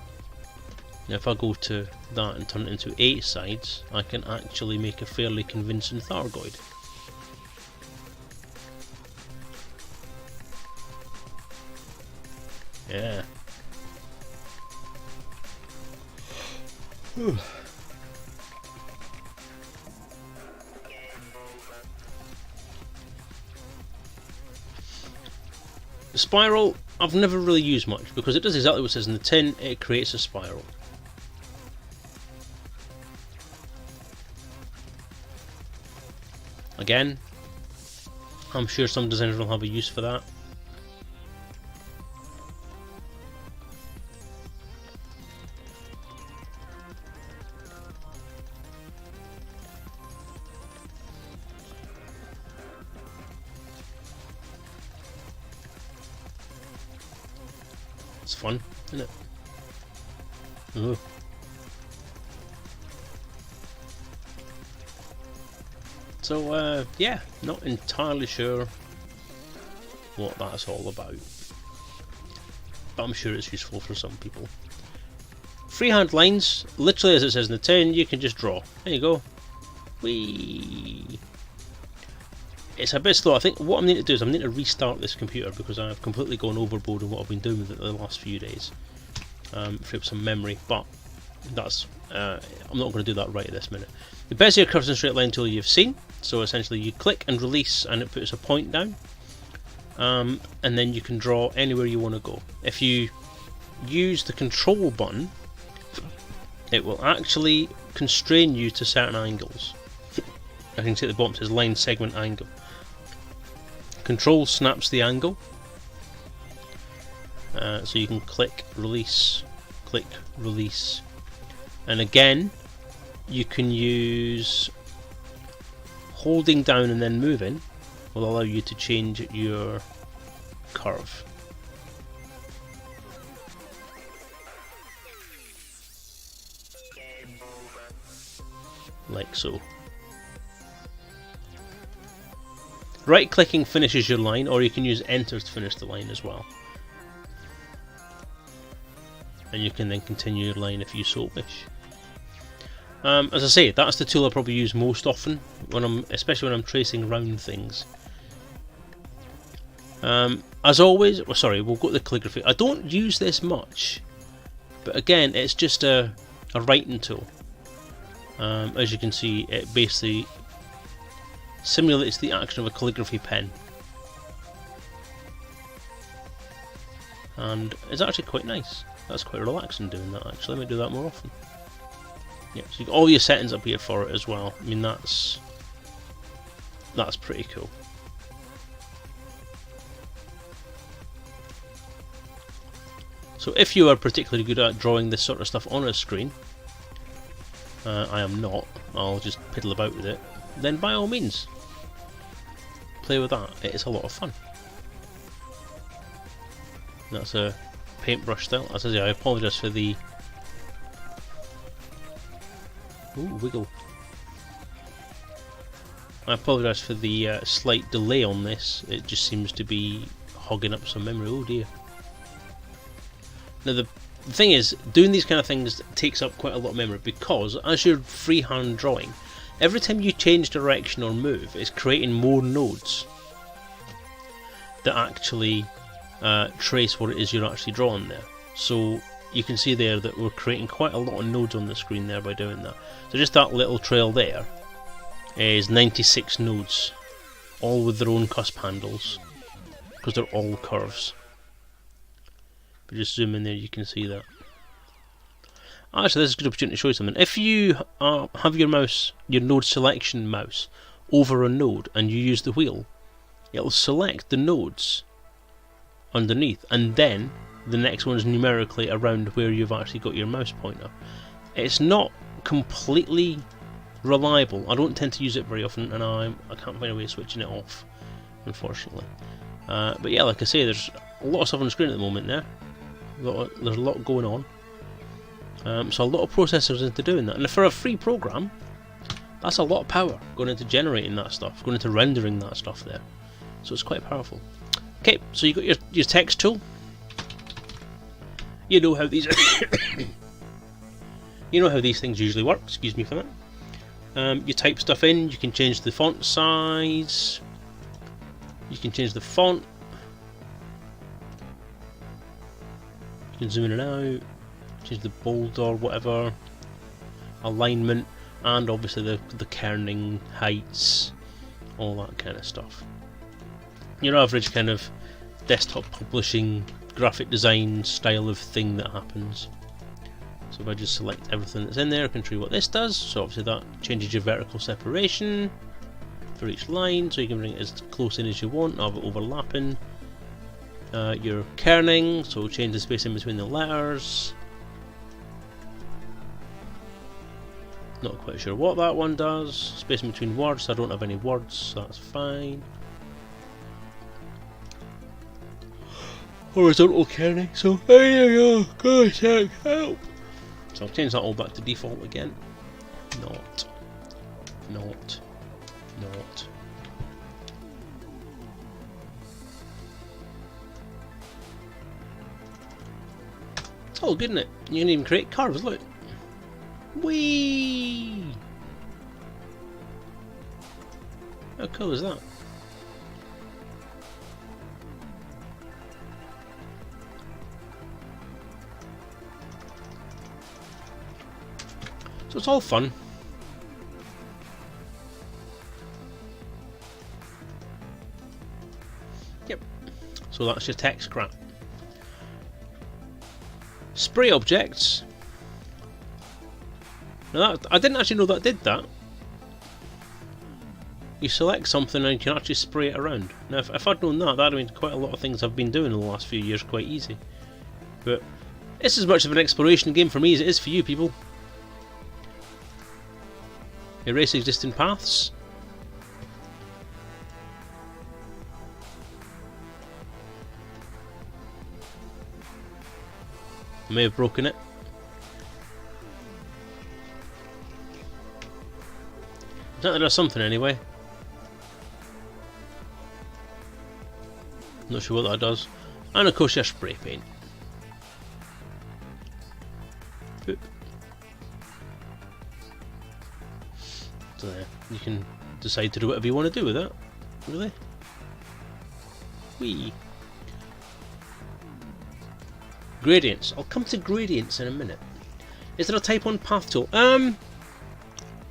Now if I go to that and turn it into 8 sides, I can actually make a fairly convincing Thargoid. Yeah. The spiral I've never really used much because it does exactly what it says in the tin, it creates a spiral. Again, I'm sure some designers will have a use for that. It's fun, isn't it? Ooh. So yeah, not entirely sure what that's all about, but I'm sure it's useful for some people. Freehand lines, literally as it says in the tin, you can just draw. There you go. Whee! It's a bit slow. I think what I'm going to do is I'm going to restart this computer because I've completely gone overboard in what I've been doing with it the last few days. Free up some memory, but that's I'm not going to do that right at this minute. The Bezier curves and straight line tool you've seen. So essentially you click and release and it puts a point down, and then you can draw anywhere you want to go. If you use the control button, it will actually constrain you to certain angles. I can see at the bottom it says line segment angle. Control snaps the angle, so you can click, release, and again you can use holding down and then moving will allow you to change your curve. Like so. Right clicking finishes your line, or you can use enter to finish the line as well. And you can then continue your line if you so wish. As I say, that's the tool I probably use most often especially when I'm tracing around things. As always, we'll go to the calligraphy. I don't use this much, but again, it's just a writing tool. As you can see, it basically simulates the action of a calligraphy pen, and it's actually quite nice. That's quite relaxing doing that. Actually, I might do that more often. Yeah, so you've got all your settings up here for it as well. I mean, that's pretty cool. So if you are particularly good at drawing this sort of stuff on a screen, I am not, I'll just piddle about with it, then by all means, play with that, it's a lot of fun. That's a paintbrush style. As I say, I apologise for the... Ooh, wiggle. I apologise for the slight delay on this, it just seems to be hogging up some memory, oh dear. Now the thing is, doing these kind of things takes up quite a lot of memory, because as you're freehand drawing, every time you change direction or move, it's creating more nodes that actually trace what it is you're actually drawing there. So you can see there that we're creating quite a lot of nodes on the screen there by doing that. So just that little trail there is 96 nodes, all with their own cusp handles, because they're all curves. But just zoom in there, you can see that. Actually, this is a good opportunity to show you something. If you have your mouse, your node selection mouse, over a node and you use the wheel, it'll select the nodes underneath, and then the next one is numerically around where you've actually got your mouse pointer. It's not completely reliable. I don't tend to use it very often, and I can't find a way of switching it off, unfortunately. But yeah, like I say, there's a lot of stuff on the screen at the moment there. There's a lot going on. So a lot of processors into doing that, and for a free program, that's a lot of power going into generating that stuff, going into rendering that stuff there. So it's quite powerful. Okay, so you got your text tool. You know how these you know how these things usually work. Excuse me for that. You type stuff in. You can change the font size. You can change the font. You can zoom in and out. Change the bold or whatever. Alignment, and obviously the kerning, heights, all that kind of stuff. Your average kind of desktop publishing, graphic design style of thing that happens. So if I just select everything that's in there, I can show you what this does. So obviously that changes your vertical separation for each line, so you can bring it as close in as you want, have it overlapping. Your kerning, so change the space in between the letters. Not quite sure what that one does. Space in between words, I don't have any words, so that's fine. Horizontal kerning, so there you go, gosh, help! So I'll change that all back to default again. Not. It's all good, isn't it? You can even create curves, look. Whee! How cool is that? So it's all fun. Yep. So that's your text crap. Spray objects. Now that, I didn't actually know that did that. You select something and you can actually spray it around. Now if I'd known that, that'd have been quite a lot of things I've been doing in the last few years quite easy. But it's as much of an exploration game for me as it is for you people. Erase existing paths. I may have broken it. I think there does something anyway. Not sure what that does. And of course your spray paint. Boop. So there, you can decide to do whatever you want to do with that. Really? Whee! Gradients. I'll come to gradients in a minute. Is there a type on path tool?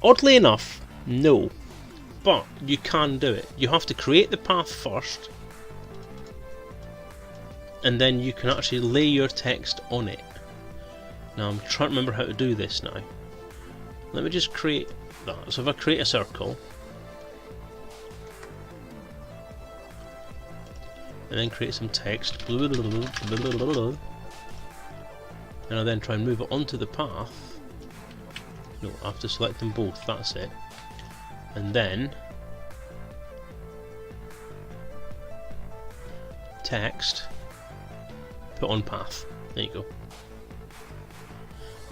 Oddly enough, no. But you can do it. You have to create the path first, and then you can actually lay your text on it. Now I'm trying to remember how to do this now. Let me just create that. So if I create a circle, and then create some text, and I'll then try and move it onto the path. No, I have to select them both, that's it. And then text, put on path. There you go.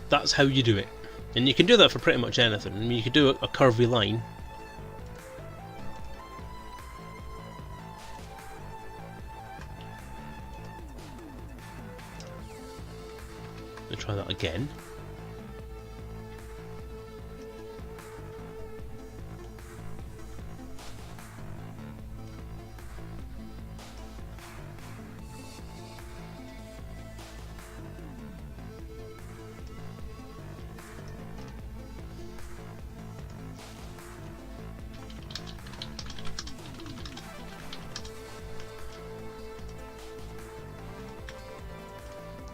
That's how you do it. And you can do that for pretty much anything. I mean, you could do a curvy line. Let's try that again.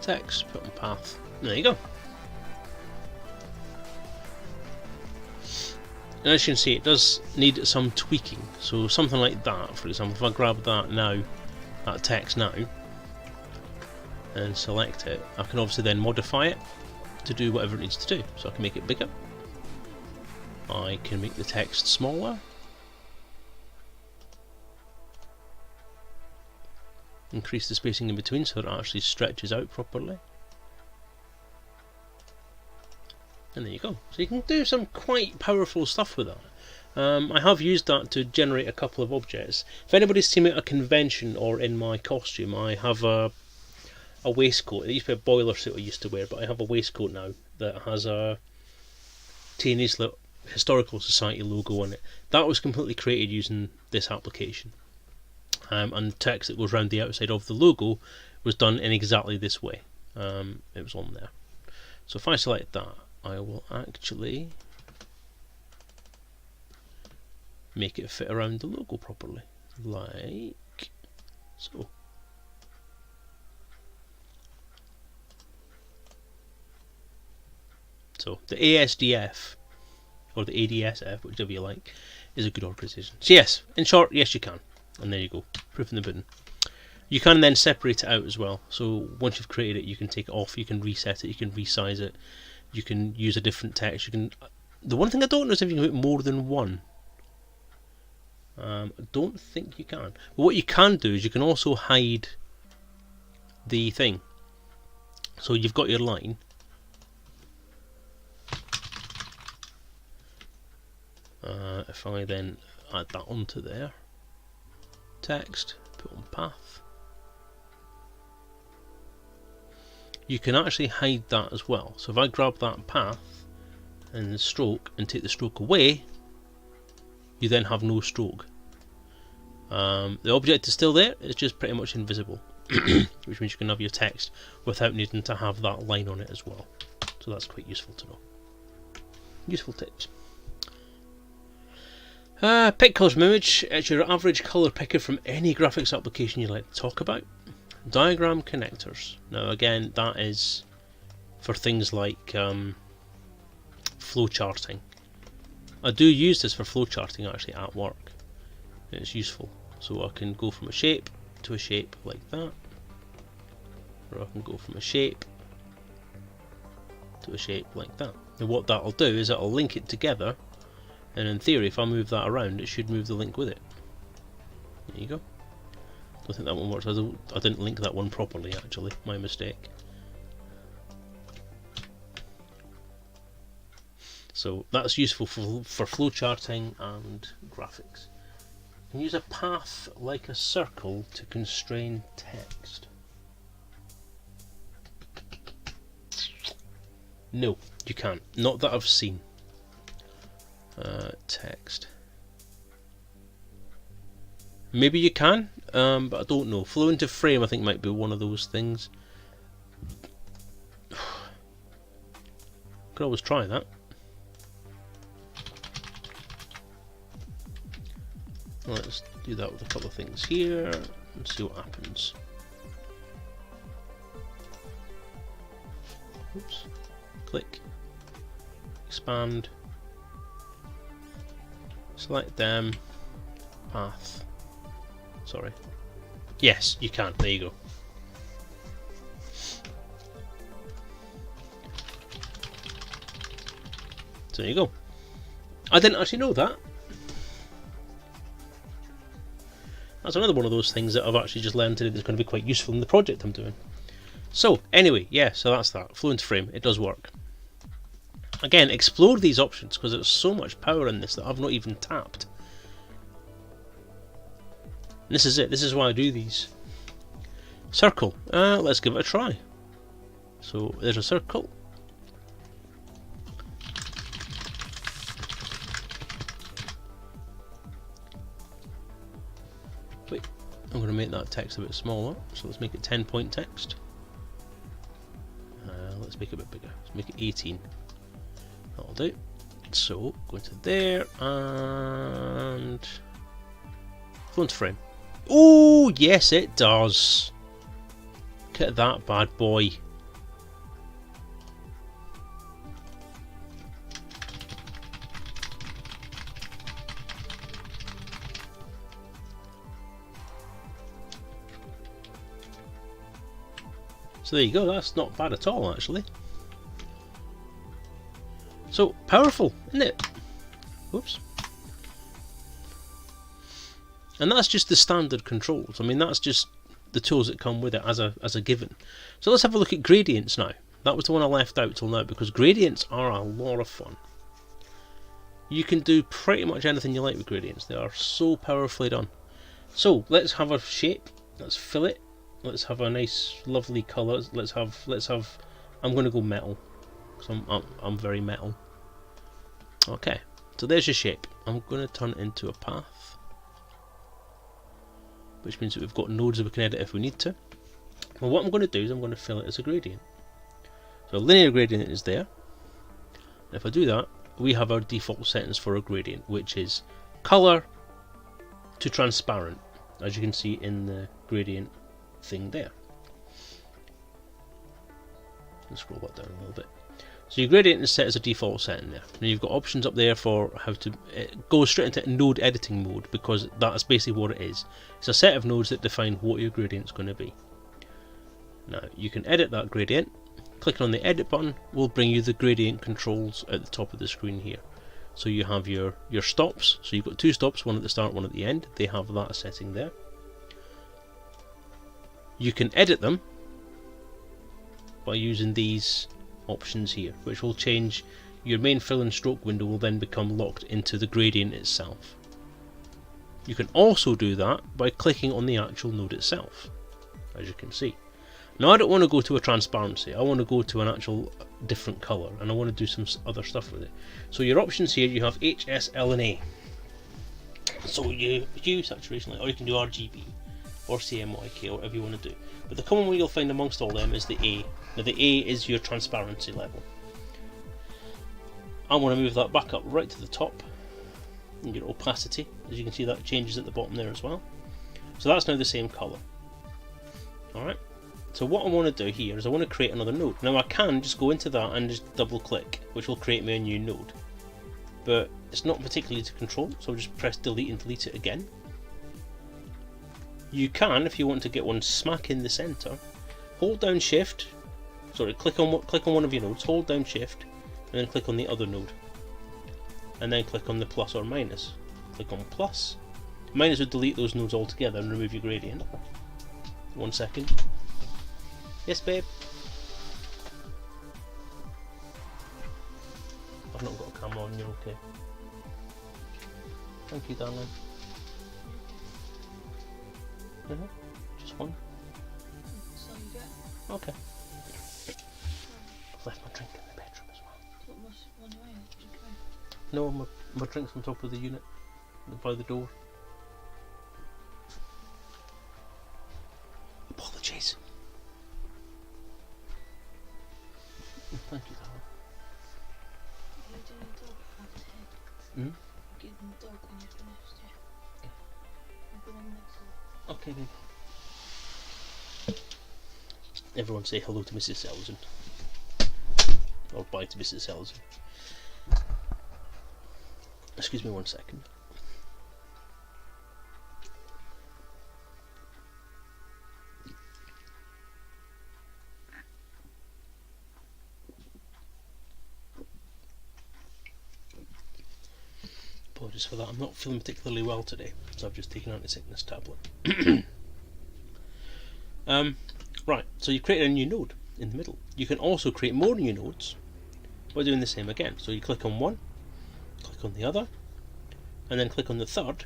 Text, put on path. There you go. And as you can see, it does need some tweaking. So something like that, for example, if I grab that now, that text now, and select it, I can obviously then modify it to do whatever it needs to do. So I can make it bigger. I can make the text smaller. Increase the spacing in between so that it actually stretches out properly. And there you go. So you can do some quite powerful stuff with that. I have used that to generate a couple of objects. If anybody's seen me at a convention or in my costume, I have a waistcoat. It used to be a boiler suit I used to wear, but I have a waistcoat now that has a Teenage Historical Society logo on it. That was completely created using this application. And text that goes around the outside of the logo was done in exactly this way. It was on there. So if I select that, I will actually make it fit around the logo properly, like so. So the ASDF, or the ADSF, whichever you like, is a good organisation. So yes, in short, yes you can. And there you go, proof in the pudding. You can then separate it out as well. So once you've created it, you can take it off, you can reset it, you can resize it, you can use a different text. You can. The one thing I don't know is if you can put more than one. I don't think you can. But what you can do is you can also hide the thing. So you've got your line. If I then add that onto there. Text, put on path. You can actually hide that as well. So if I grab that path and the stroke and take the stroke away, you then have no stroke. The object is still there, it's just pretty much invisible, which means you can have your text without needing to have that line on it as well. So that's quite useful to know. Useful tips. Pick colours from image. It's your average colour picker from any graphics application you like to talk about. Diagram connectors. Now again, that is for things like flow charting. I do use this for flow charting actually at work. It's useful. So I can go from a shape to a shape like that, or I can go from a shape to a shape like that. And what that'll do is it'll link it together. And in theory, if I move that around, it should move the link with it. There you go. I don't think that one works. I didn't link that one properly, actually. My mistake. So that's useful for flow charting and graphics. You can use a path like a circle to constrain text. No, you can't. Not that I've seen. Text. Maybe you can, but I don't know. Flow into frame I think might be one of those things. Could always try that. Let's do that with a couple of things here and see what happens. Oops. Click. Expand. Select them. Path. Sorry. Yes, you can. There you go. So there you go. I didn't actually know that. That's another one of those things that I've actually just learned today that's going to be quite useful in the project I'm doing. So anyway, yeah, so that's that. Flow into frame, it does work. Again, explore these options because there's so much power in this that I've not even tapped. And this is it, this is why I do these. Circle, let's give it a try. So there's a circle. Wait, I'm going to make that text a bit smaller, so let's make it 10-point text. Let's make it a bit bigger, let's make it 18. That'll do. So, go into there and flow into frame. Oh, yes it does. Look at that bad boy. So there you go, that's not bad at all actually. So powerful, isn't it? Whoops. And that's just the standard controls. I mean, that's just the tools that come with it as a given. So let's have a look at gradients now. That was the one I left out till now because gradients are a lot of fun. You can do pretty much anything you like with gradients. They are so powerfully done. So let's have a shape. Let's fill it. Let's have a nice, lovely colour. Let's have. I'm going to go metal because I'm very metal. Okay, so there's your shape. I'm going to turn it into a path, which means that we've got nodes that we can edit if we need to. Well, what I'm going to do is I'm going to fill it as a gradient. So a linear gradient is there. If I do that, we have our default settings for a gradient, which is colour to transparent, as you can see in the gradient thing there. Let's scroll that down a little bit. So your gradient is set as a default setting there. Now you've got options up there for how to go straight into node editing mode, because that's basically what it is. It's a set of nodes that define what your gradient's going to be. Now you can edit that gradient. Clicking on the edit button will bring you the gradient controls at the top of the screen here. So you have your stops. So you've got two stops, one at the start, one at the end. They have that setting there. You can edit them by using these options here, which will change your main fill and stroke window will then become locked into the gradient itself. You can also do that by clicking on the actual node itself, as you can see. Now I don't want to go to a transparency, I want to go to an actual different colour, and I want to do some other stuff with it. So your options here, you have H, S, L and A. So you hue, saturation, or you can do RGB or CMYK or whatever you want to do. But the common one you'll find amongst all them is the A. Now the A is your transparency level. I want to move that back up right to the top. And your opacity, as you can see, that changes at the bottom there as well. So that's now the same colour. Alright, so what I want to do here is I want to create another node. Now I can just go into that and just double click, which will create me a new node. But it's not particularly to control, so I'll just press delete and delete it again. You can, if you want to get one smack in the centre, hold down shift, click on one of your nodes, hold down shift, and then click on the other node. And then click on the plus or minus. Click on plus. Minus would delete those nodes altogether and remove your gradient. 1 second. Yes, babe? I've not got a camera on, you're okay. Thank you, darling. Just one? Okay. I've left my drink in the bedroom as well. No, my drink's on top of the unit, by the door. Apologies. Thank you, darling. Give them the dog when you're finished, yeah. I'll put them next to Okay, babe. Everyone say hello to Mrs. Selezen. Or bye to Mrs. Selezen. Excuse me 1 second. apologies for that. I'm not feeling particularly well today, so I've just taken an anti-sickness tablet. Right, so you've created a new node in the middle. You can also create more new nodes by doing the same again. So you click on one, click on the other, and then click on the third.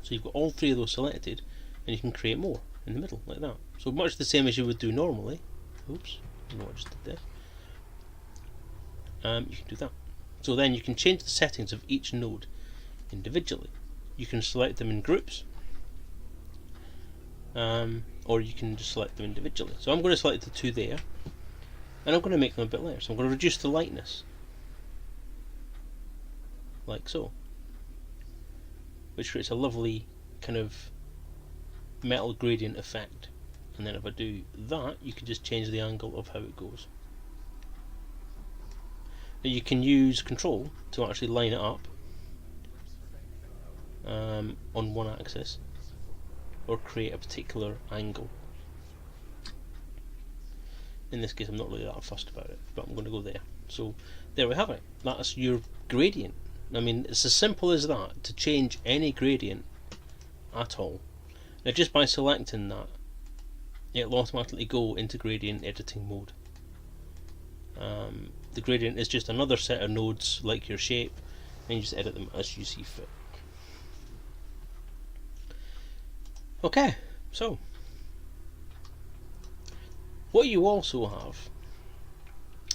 So you've got all three of those selected, and you can create more in the middle, like that. So much the same as you would do normally. Oops, I don't know what I just did there. You can do that. So then you can change the settings of each node individually. You can select them in groups, or you can just select them individually. So I'm going to select the two there, and I'm going to make them a bit lighter. So I'm going to reduce the lightness, like so, which creates a lovely kind of metal gradient effect. And then if I do that, you can just change the angle of how it goes. Now you can use control to actually line it up on one axis, or create a particular angle. In this case I'm not really that fussed about it, but I'm going to go there. So there we have it. That's your gradient. I mean, it's as simple as that to change any gradient at all. Now just by selecting that, it'll automatically go into gradient editing mode. The gradient is just another set of nodes like your shape, and you just edit them as you see fit. Okay, so what you also have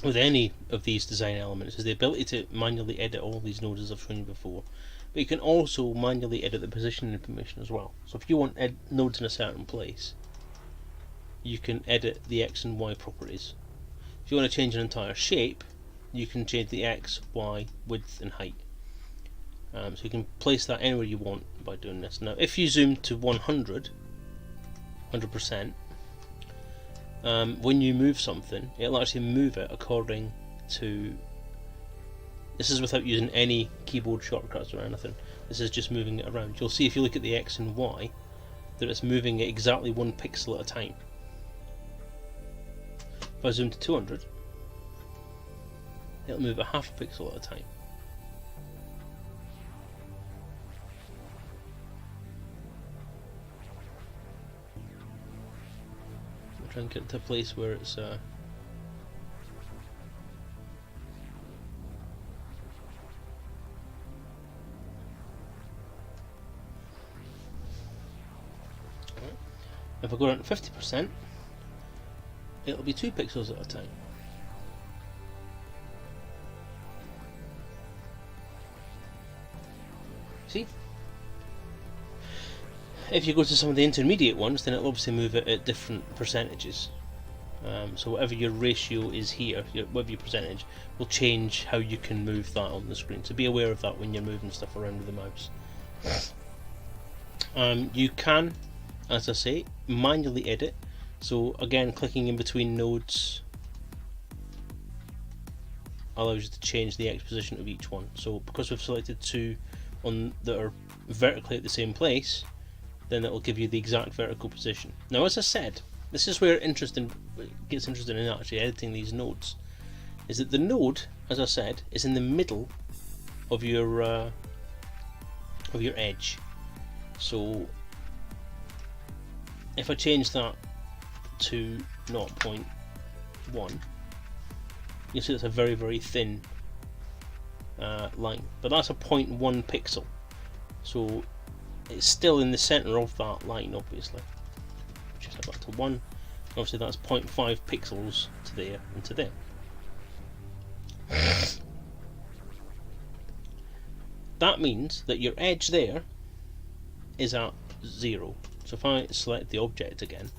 with any of these design elements is the ability to manually edit all these nodes as I've shown you before, but you can also manually edit the position information as well. So if you want nodes in a certain place, you can edit the X and Y properties. If you want to change an entire shape, you can change the X, Y, width and height. So you can place that anywhere you want by doing this. Now if you zoom to 100%, when you move something, it'll actually move it according to, this is without using any keyboard shortcuts or anything, this is just moving it around. You'll see if you look at the X and Y that it's moving it exactly 1 pixel at a time. If I zoom to 200, it'll move a half a pixel at a time. I'll try and get to a place where it's if I go down to 50%, it'll be 2 pixels at a time. See? If you go to some of the intermediate ones, then it'll obviously move it at different percentages. So whatever your ratio is here, whatever your percentage, will change how you can move that on the screen. So be aware of that when you're moving stuff around with the mouse. You can, as I say, manually edit. So again, clicking in between nodes allows you to change the X position of each one. So because we've selected two that are vertically at the same place, then it will give you the exact vertical position. Now as I said, this is where it gets interesting in actually editing these nodes, is that the node, as I said, is in the middle of your edge. So if I change that to 0.1, you'll see it's a very, very thin line, but that's a 0.1 pixel, so it's still in the center of that line, obviously. Just set that to 1, obviously that's 0.5 pixels to there and to there. That means that your edge there is at 0. So if I select the object again,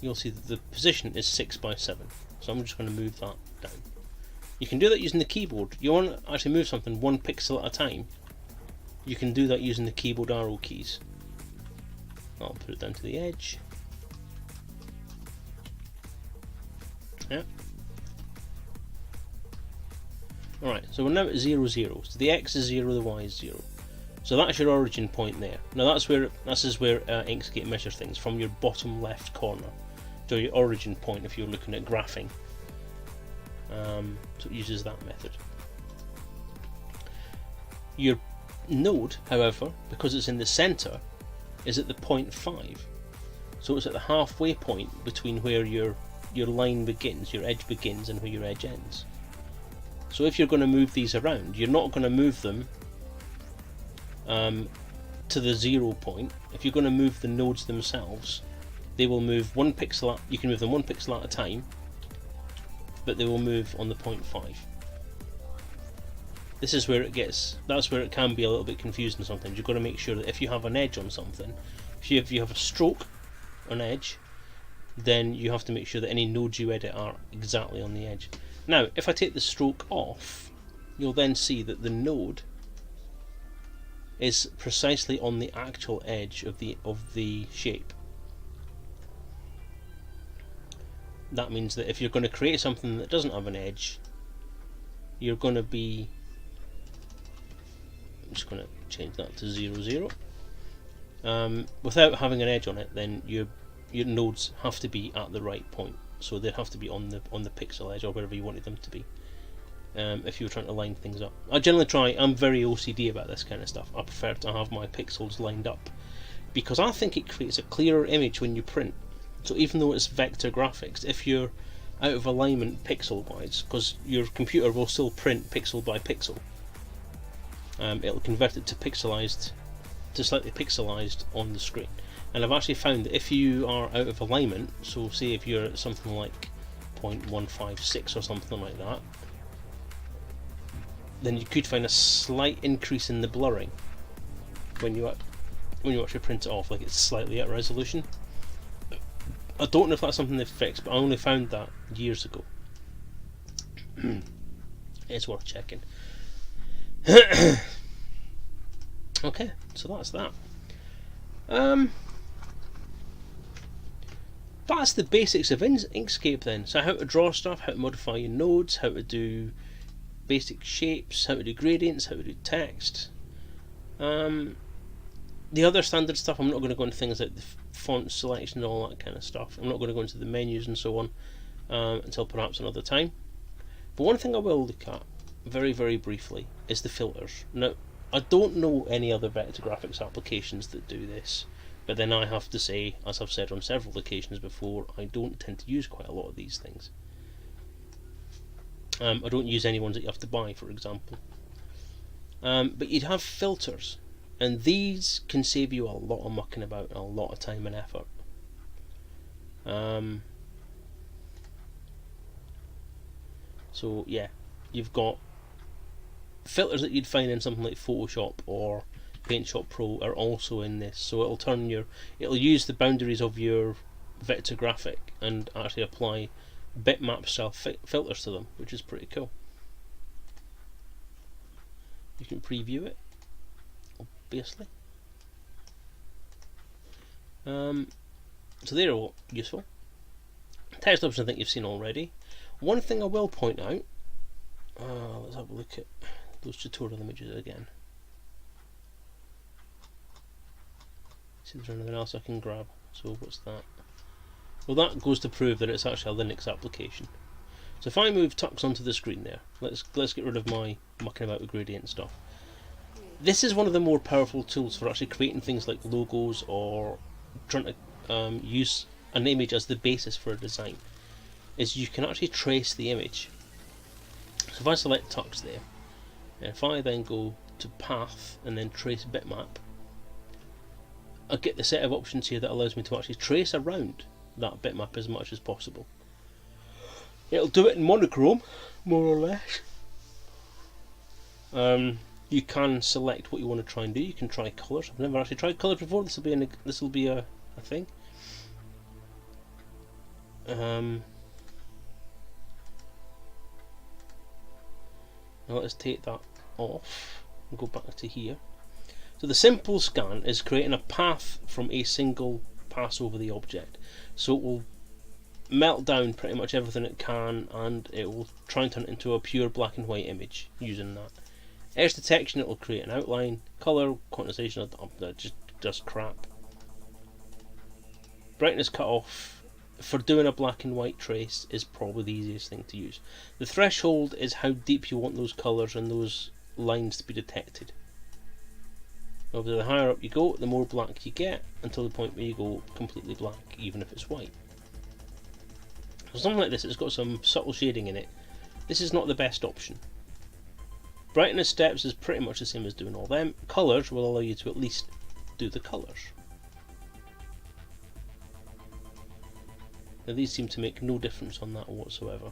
you'll see that the position is 6 by 7. So I'm just going to move that down. You can do that using the keyboard. You want to actually move something 1 pixel at a time, you can do that using the keyboard arrow keys. I'll put it down to the edge. Yeah. Alright, so we're now at 0, 0. So the X is 0, the Y is 0. So that's your origin point there. Now this is where Inkscape measures things, from your bottom left corner to your origin point if you're looking at graphing. So it uses that method. Your node, however, because it's in the centre, is at the 0.5. So it's at the halfway point between where your line begins, your edge begins, and where your edge ends. So if you're going to move these around, you're not going to move them to the 0 point. If you're going to move the nodes themselves, they will move 1 pixel. You can move them 1 pixel at a time, but they will move on the 0.5. This is where that's where it can be a little bit confusing sometimes. You've got to make sure that if you have an edge on something, if you have a stroke, an edge, then you have to make sure that any nodes you edit are exactly on the edge. Now, if I take the stroke off, you'll then see that the node is precisely on the actual edge of the shape. That means that if you're going to create something that doesn't have an edge, you're going to be... I'm just going to change that to 0, 0. Without having an edge on it, then your nodes have to be at the right point. So they'd have to be on the pixel edge or wherever you wanted them to be. If you were trying to line things up, I generally try. I'm very OCD about this kind of stuff. I prefer to have my pixels lined up because I think it creates a clearer image when you print. So even though it's vector graphics, if you're out of alignment pixel-wise, because your computer will still print pixel by pixel, it'll convert it to slightly pixelized on the screen. And I've actually found that if you are out of alignment, so say if you're at something like 0.156 or something like that, then you could find a slight increase in the blurring when you actually print it off, like it's slightly out of resolution. I don't know if that's something they've fixed, but I only found that years ago. It's worth checking. Okay, so that's that. That's the basics of Inkscape then. So how to draw stuff, how to modify your nodes, how to do basic shapes, how to do gradients, how to do text. The other standard stuff, I'm not going to go into things like the font selection and all that kind of stuff. I'm not going to go into the menus and so on until perhaps another time. But one thing I will look at very, very briefly is the filters. Now, I don't know any other vector graphics applications that do this, but then I have to say, as I've said on several occasions before, I don't tend to use quite a lot of these things. I don't use any ones that you have to buy, for example. But you'd have filters, and these can save you a lot of mucking about and a lot of time and effort. So yeah, you've got filters that you'd find in something like Photoshop or PaintShop Pro are also in this. So it'll use the boundaries of your vector graphic and actually apply bitmap style filters to them, which is pretty cool. You can preview it, obviously. So they're all useful. Text options I think you've seen already. One thing I will point out, let's have a look at those tutorial images again. See if there's anything else I can grab. So what's that? Well, that goes to prove that it's actually a Linux application. So if I move Tux onto the screen there, let's get rid of my mucking about with gradient stuff. This is one of the more powerful tools for actually creating things like logos or trying to use an image as the basis for a design. Is you can actually trace the image. So if I select Tux there, and if I then go to Path and then Trace Bitmap, I get the set of options here that allows me to actually trace around that bitmap as much as possible. It'll do it in monochrome, more or less. You can select what you want to try and do. You can try colours. I've never actually tried colours before. This will be a thing. Now let's take that off and go back to here. So the simple scan is creating a path from a single pass over the object. So it will melt down pretty much everything it can, and it will try and turn it into a pure black and white image using that. Edge detection, it will create an outline. Colour, quantization, just crap. Brightness cutoff, for doing a black and white trace, is probably the easiest thing to use. The threshold is how deep you want those colours and those lines to be detected. Obviously, the higher up you go, the more black you get, until the point where you go completely black, even if it's white. So something like this, it's got some subtle shading in it. This is not the best option. Brightness steps is pretty much the same as doing all them. Colours will allow you to at least do the colours. Now these seem to make no difference on that whatsoever.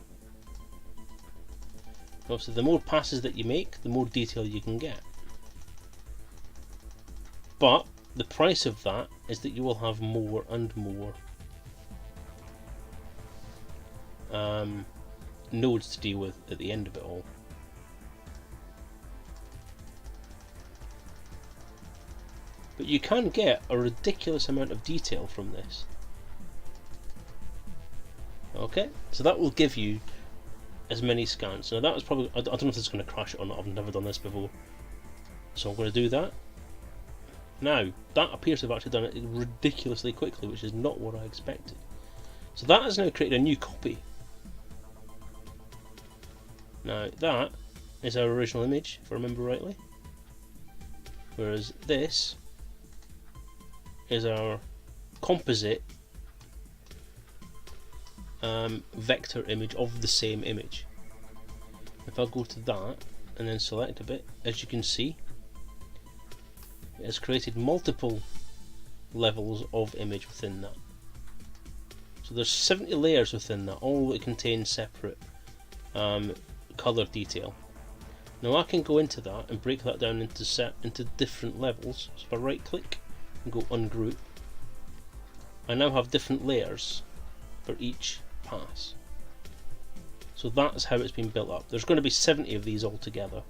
Obviously, the more passes that you make, the more detail you can get. But the price of that is that you will have more and more nodes to deal with at the end of it all. But you can get a ridiculous amount of detail from this. Okay, so that will give you as many scans. Now that was probably, I don't know if this is going to crash it or not, I've never done this before. So I'm going to do that. Now, that appears to have actually done it ridiculously quickly, which is not what I expected. So that has now created a new copy. Now that is our original image, if I remember rightly. Whereas this is our composite vector image of the same image. If I go to that and then select a bit, as you can see, it has created multiple levels of image within that. So there's 70 layers within that, all that contain separate colour detail. Now I can go into that and break that down into different levels. So if I right click and go ungroup, I now have different layers for each pass. So that's how it's been built up. There's going to be 70 of these altogether.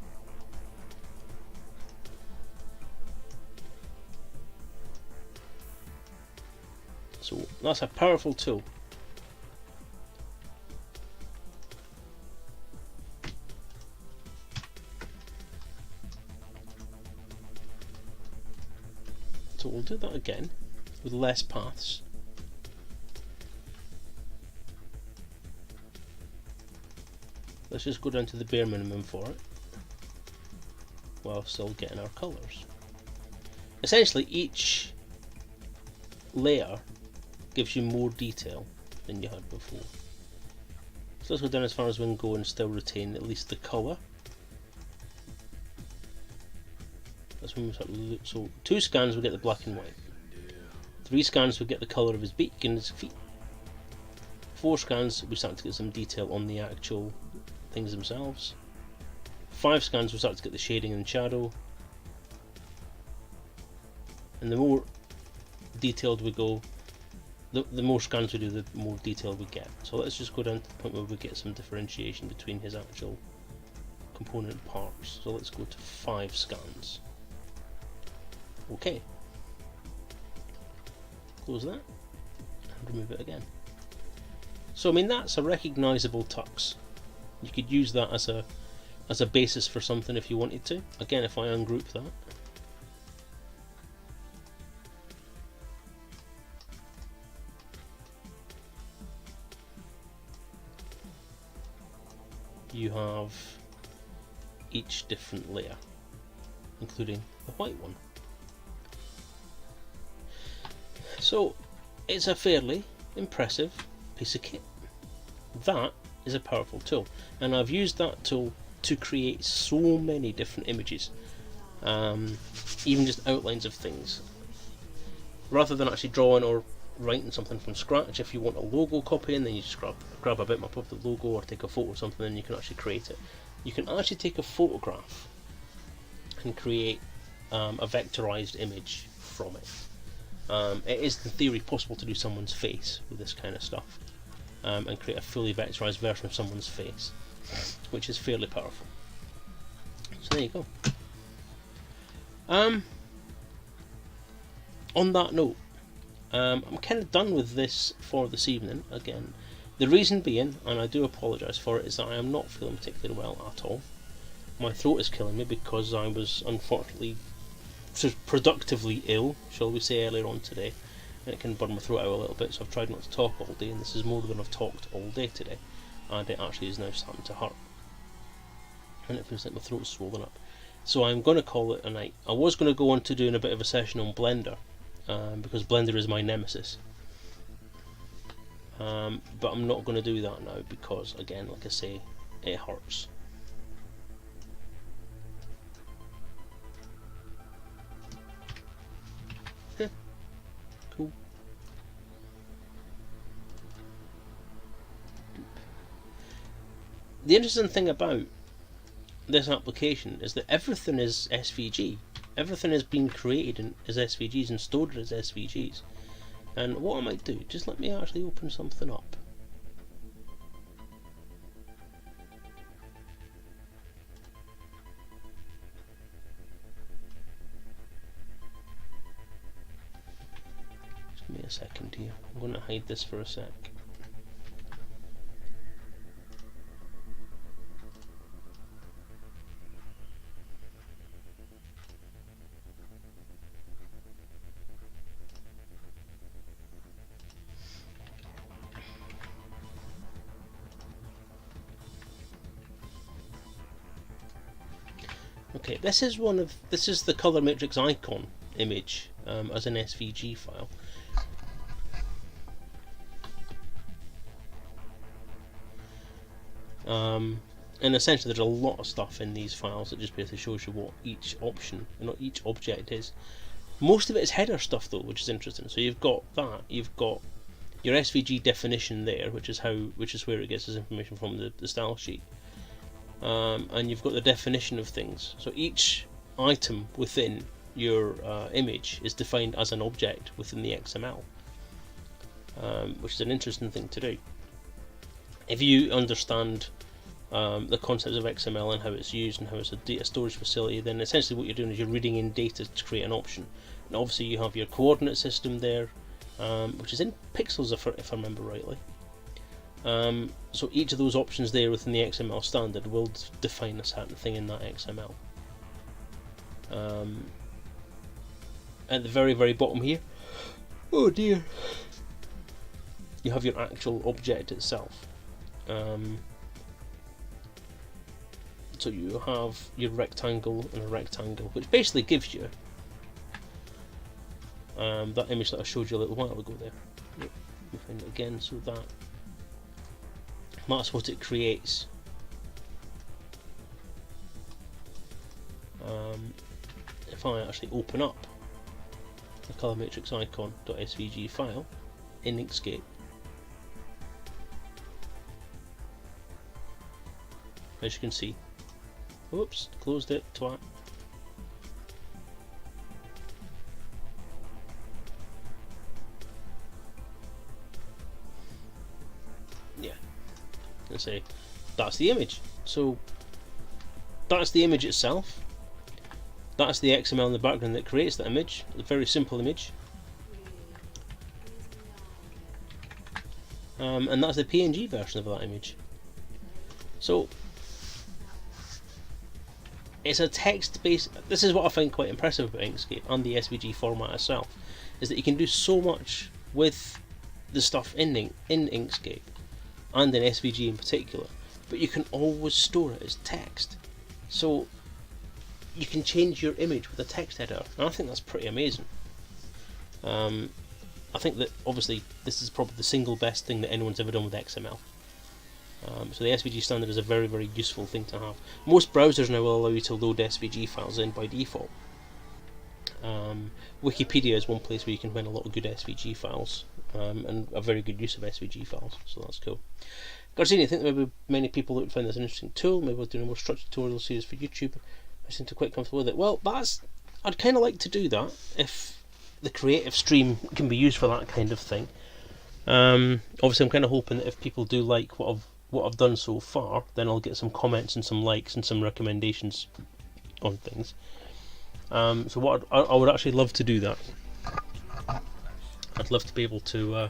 So that's a powerful tool. So we'll do that again with less paths. Let's just go down to the bare minimum for it, while still getting our colours. Essentially, each layer gives you more detail than you had before. So let's go down as far as we can go and still retain at least the colour. That's when we start to look. So 2 scans we get the black and white. 3 scans we get the colour of his beak and his feet. 4 scans we start to get some detail on the actual things themselves. 5 scans we start to get the shading and shadow. And the more detailed we go, the more scans we do, the more detail we get. So let's just go down to the point where we get some differentiation between his actual component parts. So let's go to 5 scans. Okay. Close that and remove it again. So I mean, that's a recognisable tux. You could use that as a basis for something if you wanted to. Again, if I ungroup that, you have each different layer, including the white one. So it's a fairly impressive piece of kit. That is a powerful tool, and I've used that tool to create so many different images, even just outlines of things, rather than actually drawing or writing something from scratch. If you want a logo copy, and then you just grab a bitmap of the logo or take a photo of something, and you can actually create it. You can actually take a photograph and create a vectorized image from it. It is in theory possible to do someone's face with this kind of stuff, and create a fully vectorized version of someone's face, which is fairly powerful. So there you go. On that note, I'm kind of done with this for this evening. Again, the reason being, and I do apologise for it, is that I am not feeling particularly well at all. My throat is killing me because I was unfortunately productively ill, shall we say, earlier on today, and it can burn my throat out a little bit, so I've tried not to talk all day, and this is more than I've talked all day today, and it actually is now starting to hurt, and it feels like my throat's swollen up. So I'm going to call it a night. I was going to go on to doing a bit of a session on Blender, because Blender is my nemesis. But I'm not going to do that now because, again, like I say, it hurts. Cool. The interesting thing about this application is that everything is SVG. Everything has been created as SVGs and stored as SVGs. And what I might do, just let me actually open something up. Just give me a second here. I'm going to hide this for a sec. Okay, this is the color matrix icon image as an SVG file. And essentially there's a lot of stuff in these files that just basically shows you what each option, not each object is. Most of it is header stuff though, which is interesting. So you've got that, you've got your SVG definition there, which is where it gets its information from, the style sheet. And you've got the definition of things. So each item within your image is defined as an object within the XML, which is an interesting thing to do. If you understand the concepts of XML and how it's used and how it's a data storage facility, then essentially what you're doing is you're reading in data to create an option. And obviously you have your coordinate system there, which is in pixels if I remember rightly. So each of those options there within the XML standard will define a certain thing in that XML. At the very, very bottom here, oh dear, you have your actual object itself. So you have your rectangle and a rectangle, which basically gives you that image that I showed you a little while ago there. Let me find it again. So that's what it creates. If I actually open up the color matrix icon.svg file in Inkscape, as you can see, whoops, closed it, twat. Yeah, and say that's the image. So that's the image itself. That's the XML in the background that creates that image. A very simple image. And that's the PNG version of that image. So it's a text-based. This is what I find quite impressive about Inkscape and the SVG format itself, is that you can do so much with the stuff in Inkscape and in SVG in particular, but you can always store it as text. So you can change your image with a text editor, and I think that's pretty amazing. I think that obviously this is probably the single best thing that anyone's ever done with XML. So the SVG standard is a very, very useful thing to have. Most browsers now will allow you to load SVG files in by default. Wikipedia is one place where you can find a lot of good SVG files, and a very good use of SVG files, so that's cool. Garcini, I think there may be many people that would find this an interesting tool. Maybe we'll do a more structured tutorial series for YouTube. I seem to quite comfortable with it. Well, I'd kind of like to do that if the creative stream can be used for that kind of thing. Obviously, I'm kind of hoping that if people do like what I've done so far, then I'll get some comments and some likes and some recommendations on things. So what I would actually love to do that. I'd love to be able to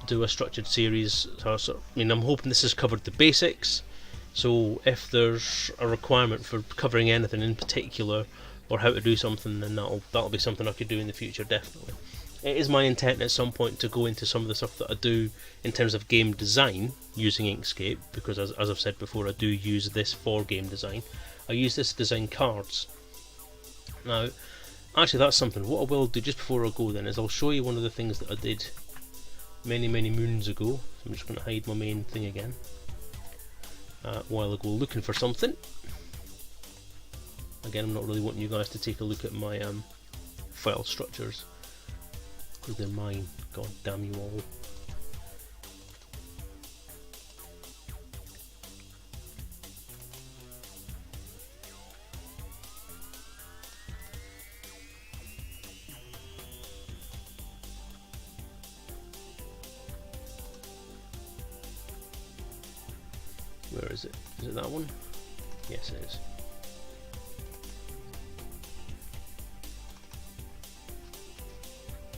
do a structured series. So, I mean, I'm hoping this has covered the basics. So if there's a requirement for covering anything in particular, or how to do something, then that'll be something I could do in the future, definitely. It is my intent at some point to go into some of the stuff that I do in terms of game design using Inkscape, because as I've said before, I do use this for game design. I use this to design cards. Now, actually that's something. What I will do just before I go then is I'll show you one of the things that I did many moons ago. So I'm just going to hide my main thing again. A while ago looking for something. Again, I'm not really wanting you guys to take a look at my file structures, because they're mine. God damn you all. Where is it? Is it that one? Yes, it is.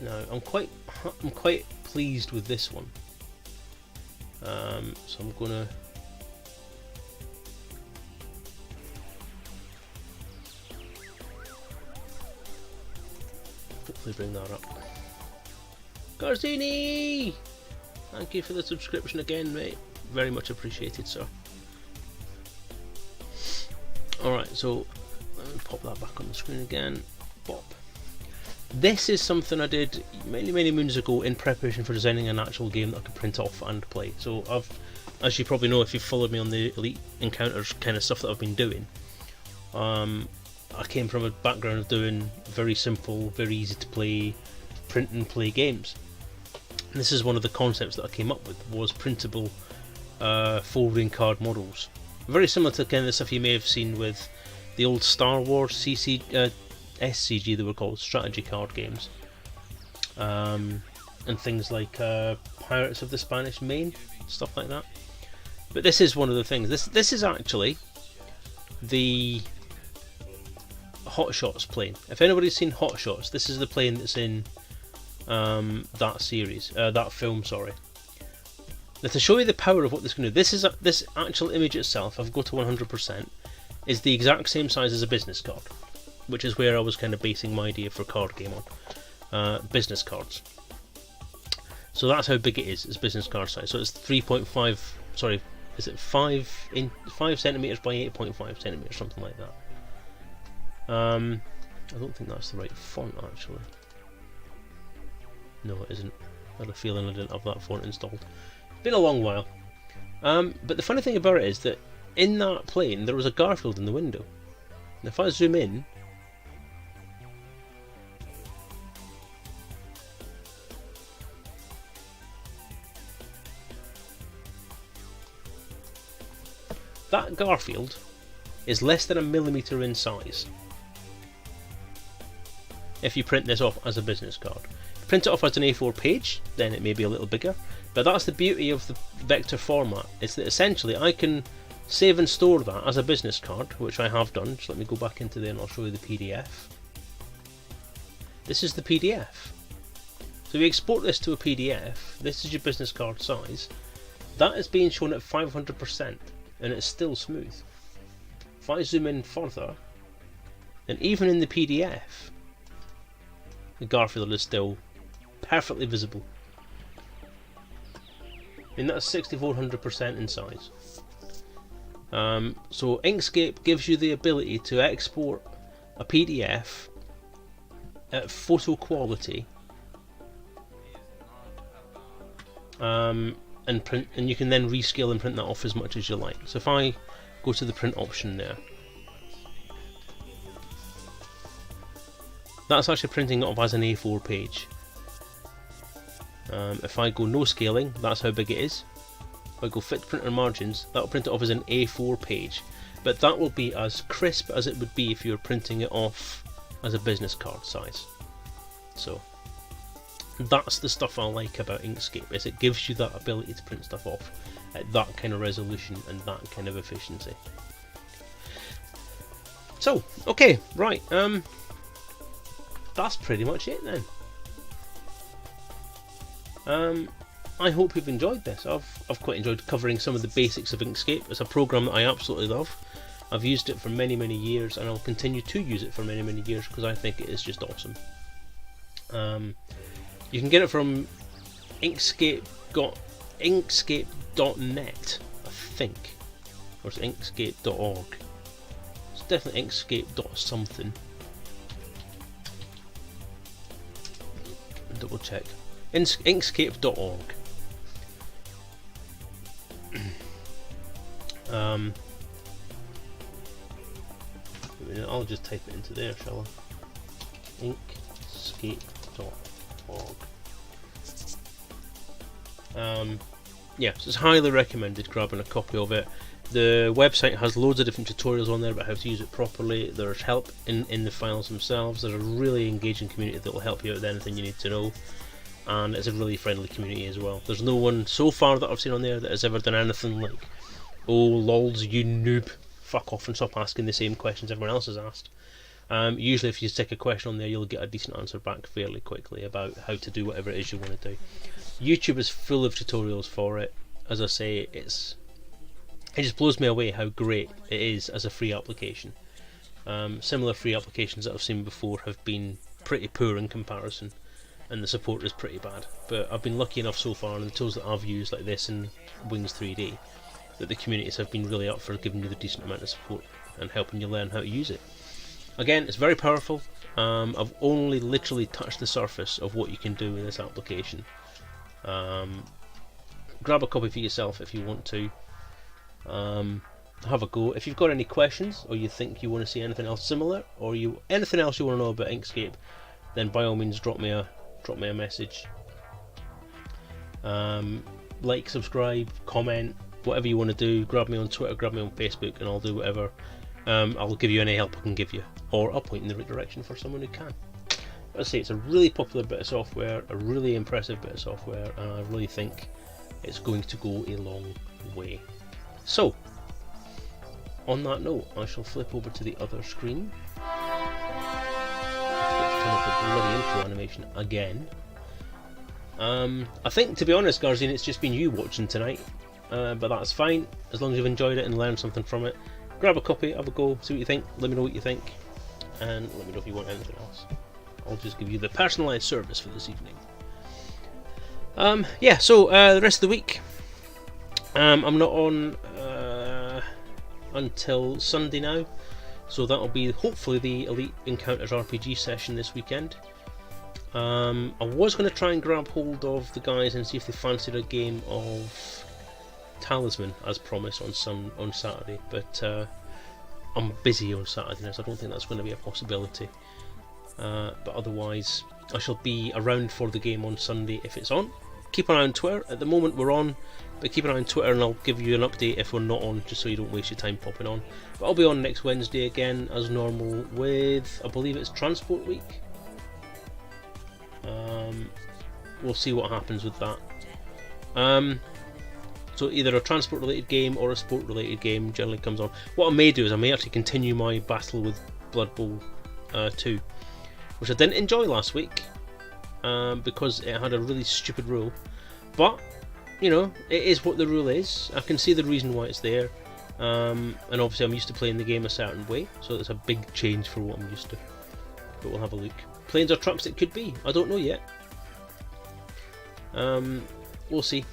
Now, I'm quite pleased with this one. So I'm gonna hopefully bring that up. Garzini! Thank you for the subscription again, mate. Very much appreciated, sir. Alright, so let me pop that back on the screen again. Pop. This is something I did many moons ago in preparation for designing an actual game that I could print off and play. So as you probably know if you've followed me on the Elite Encounters kind of stuff that I've been doing, I came from a background of doing very simple, very easy to play, print and play games. And this is one of the concepts that I came up with, was printable folding card models. Very similar to kind of the stuff you may have seen with the old Star Wars SCG, they were called, strategy card games, and things like Pirates of the Spanish Main, stuff like that. But this is one of the things. This is actually the Hot Shots plane. If anybody's seen Hot Shots, this is the plane that's in that series, that film. Sorry. Now, to show you the power of what this can do, this actual image itself, I've got to 100%, is the exact same size as a business card, which is where I was kind of basing my idea for a card game on, business cards. So that's how big it is. It's business card size. So it's 3.5. Sorry, is it 5 centimeters by 8.5 centimeters, something like that. I don't think that's the right font actually. No, it isn't. I had a feeling I didn't have that font installed. Been a long while. But the funny thing about it is that in that plane there was a Garfield in the window. And if I zoom in, that Garfield is less than a millimetre in size. If you print this off as a business card. Print it off as an A4 page, then it may be a little bigger. But that's the beauty of the vector format, is that essentially I can save and store that as a business card, which I have done. So let me go back into there and I'll show you the PDF. This is the PDF. So if you export this to a PDF, this is your business card size. That is being shown at 500% and it's still smooth. If I zoom in further, then even in the PDF, the Garfield is still perfectly visible. I mean, that's 6400% in size. So Inkscape gives you the ability to export a PDF at photo quality, and you can then rescale and print that off as much as you like. So if I go to the print option there, that's actually printing it off as an A4 page. If I go no scaling, that's how big it is. If I go fit printer margins, that will print it off as an A4 page, but that will be as crisp as it would be if you were printing it off as a business card size. So that's the stuff I like about Inkscape, is it gives you that ability to print stuff off at that kind of resolution and that kind of efficiency. So okay, right, that's pretty much it then. I hope you've enjoyed this. I've quite enjoyed covering some of the basics of Inkscape. It's a program that I absolutely love. I've used it for many years and I'll continue to use it for many years because I think it is just awesome. You can get it from Inkscape.net, I think, or it's inkscape.org. It's definitely Inkscape.something. Double check. Inkscape.org. I'll just type it into there, shall I? Inkscape.org. Yeah, so it's highly recommended grabbing a copy of it. The website has loads of different tutorials on there about how to use it properly. There's help in the files themselves. There's a really engaging community that will help you out with anything you need to know, and it's a really friendly community as well. There's no one so far that I've seen on there that has ever done anything like, "Oh lols, you noob, fuck off and stop asking the same questions everyone else has asked." Usually if you stick a question on there, you'll get a decent answer back fairly quickly about how to do whatever it is you want to do. YouTube is full of tutorials for it. As I say, it just blows me away how great it is as a free application. Similar free applications that I've seen before have been pretty poor in comparison, and the support is pretty bad. But I've been lucky enough so far in the tools that I've used, like this and Wings 3D, that the communities have been really up for giving you the decent amount of support and helping you learn how to use it. Again, it's very powerful. I've only literally touched the surface of what you can do with this application. Grab a copy for yourself if you want to. Have a go. If you've got any questions, or you think you want to see anything else similar, or anything else you want to know about Inkscape, then by all means drop me a message. Like, subscribe, comment, whatever you want to do. Grab me on Twitter, grab me on Facebook, and I'll do whatever. I'll give you any help I can give you, or I'll point in the right direction for someone who can. As I say, it's a really popular bit of software, a really impressive bit of software, and I really think it's going to go a long way. So, on that note, I shall flip over to the other screen. Let's turn off the bloody intro animation again. I think, to be honest, Garzine, it's just been you watching tonight, but that's fine, as long as you've enjoyed it and learned something from it. Grab a copy, have a go, see what you think, let me know what you think, and let me know if you want anything else. I'll just give you the personalised service for this evening. Yeah, so the rest of the week, I'm not on until Sunday now, so that'll be hopefully the Elite Encounters RPG session this weekend. I was going to try and grab hold of the guys and see if they fancied a game of Talisman as promised on Saturday, but I'm busy on Saturday now, so I don't think that's going to be a possibility. But otherwise, I shall be around for the game on Sunday if it's on. Keep an eye on Twitter. At the moment we're on, but keep an eye on Twitter and I'll give you an update if we're not on, just so you don't waste your time popping on. But I'll be on next Wednesday again as normal with, I believe it's Transport Week. We'll see what happens with that. So either a transport related game or a sport related game generally comes on. What I may do is I may actually continue my battle with Blood Bowl 2, which I didn't enjoy last week because it had a really stupid rule, but you know, it is what the rule is. I can see the reason why it's there, and obviously I'm used to playing the game a certain way, so it's a big change for what I'm used to, but we'll have a look. Planes or trucks it could be, I don't know yet. We'll see.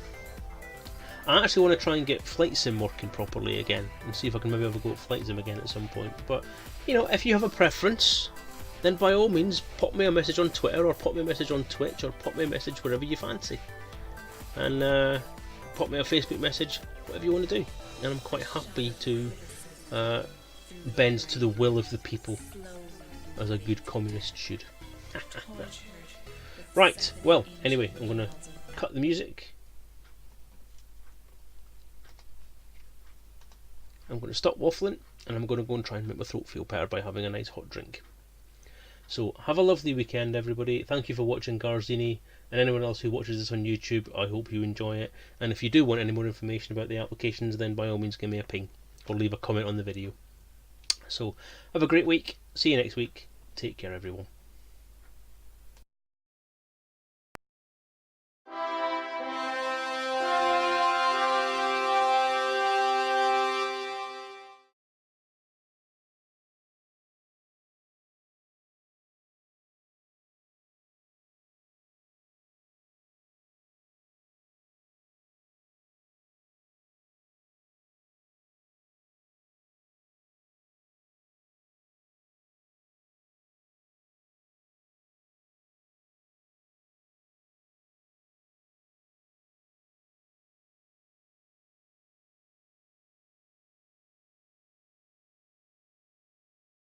I actually want to try and get Flight Sim working properly again and see if I can maybe have a go at Flight Sim again at some point. But you know, if you have a preference, then by all means pop me a message on Twitter, or pop me a message on Twitch, or pop me a message wherever you fancy, and pop me a Facebook message, whatever you want to do, and I'm quite happy to bend to the will of the people, as a good communist should. Right, well, anyway, I'm going to cut the music. I'm going to stop waffling, and I'm going to go and try and make my throat feel better by having a nice hot drink. So, have a lovely weekend, everybody. Thank you for watching, Garzini, and anyone else who watches this on YouTube. I hope you enjoy it. And if you do want any more information about the applications, then by all means give me a ping, or leave a comment on the video. So, have a great week. See you next week. Take care, everyone.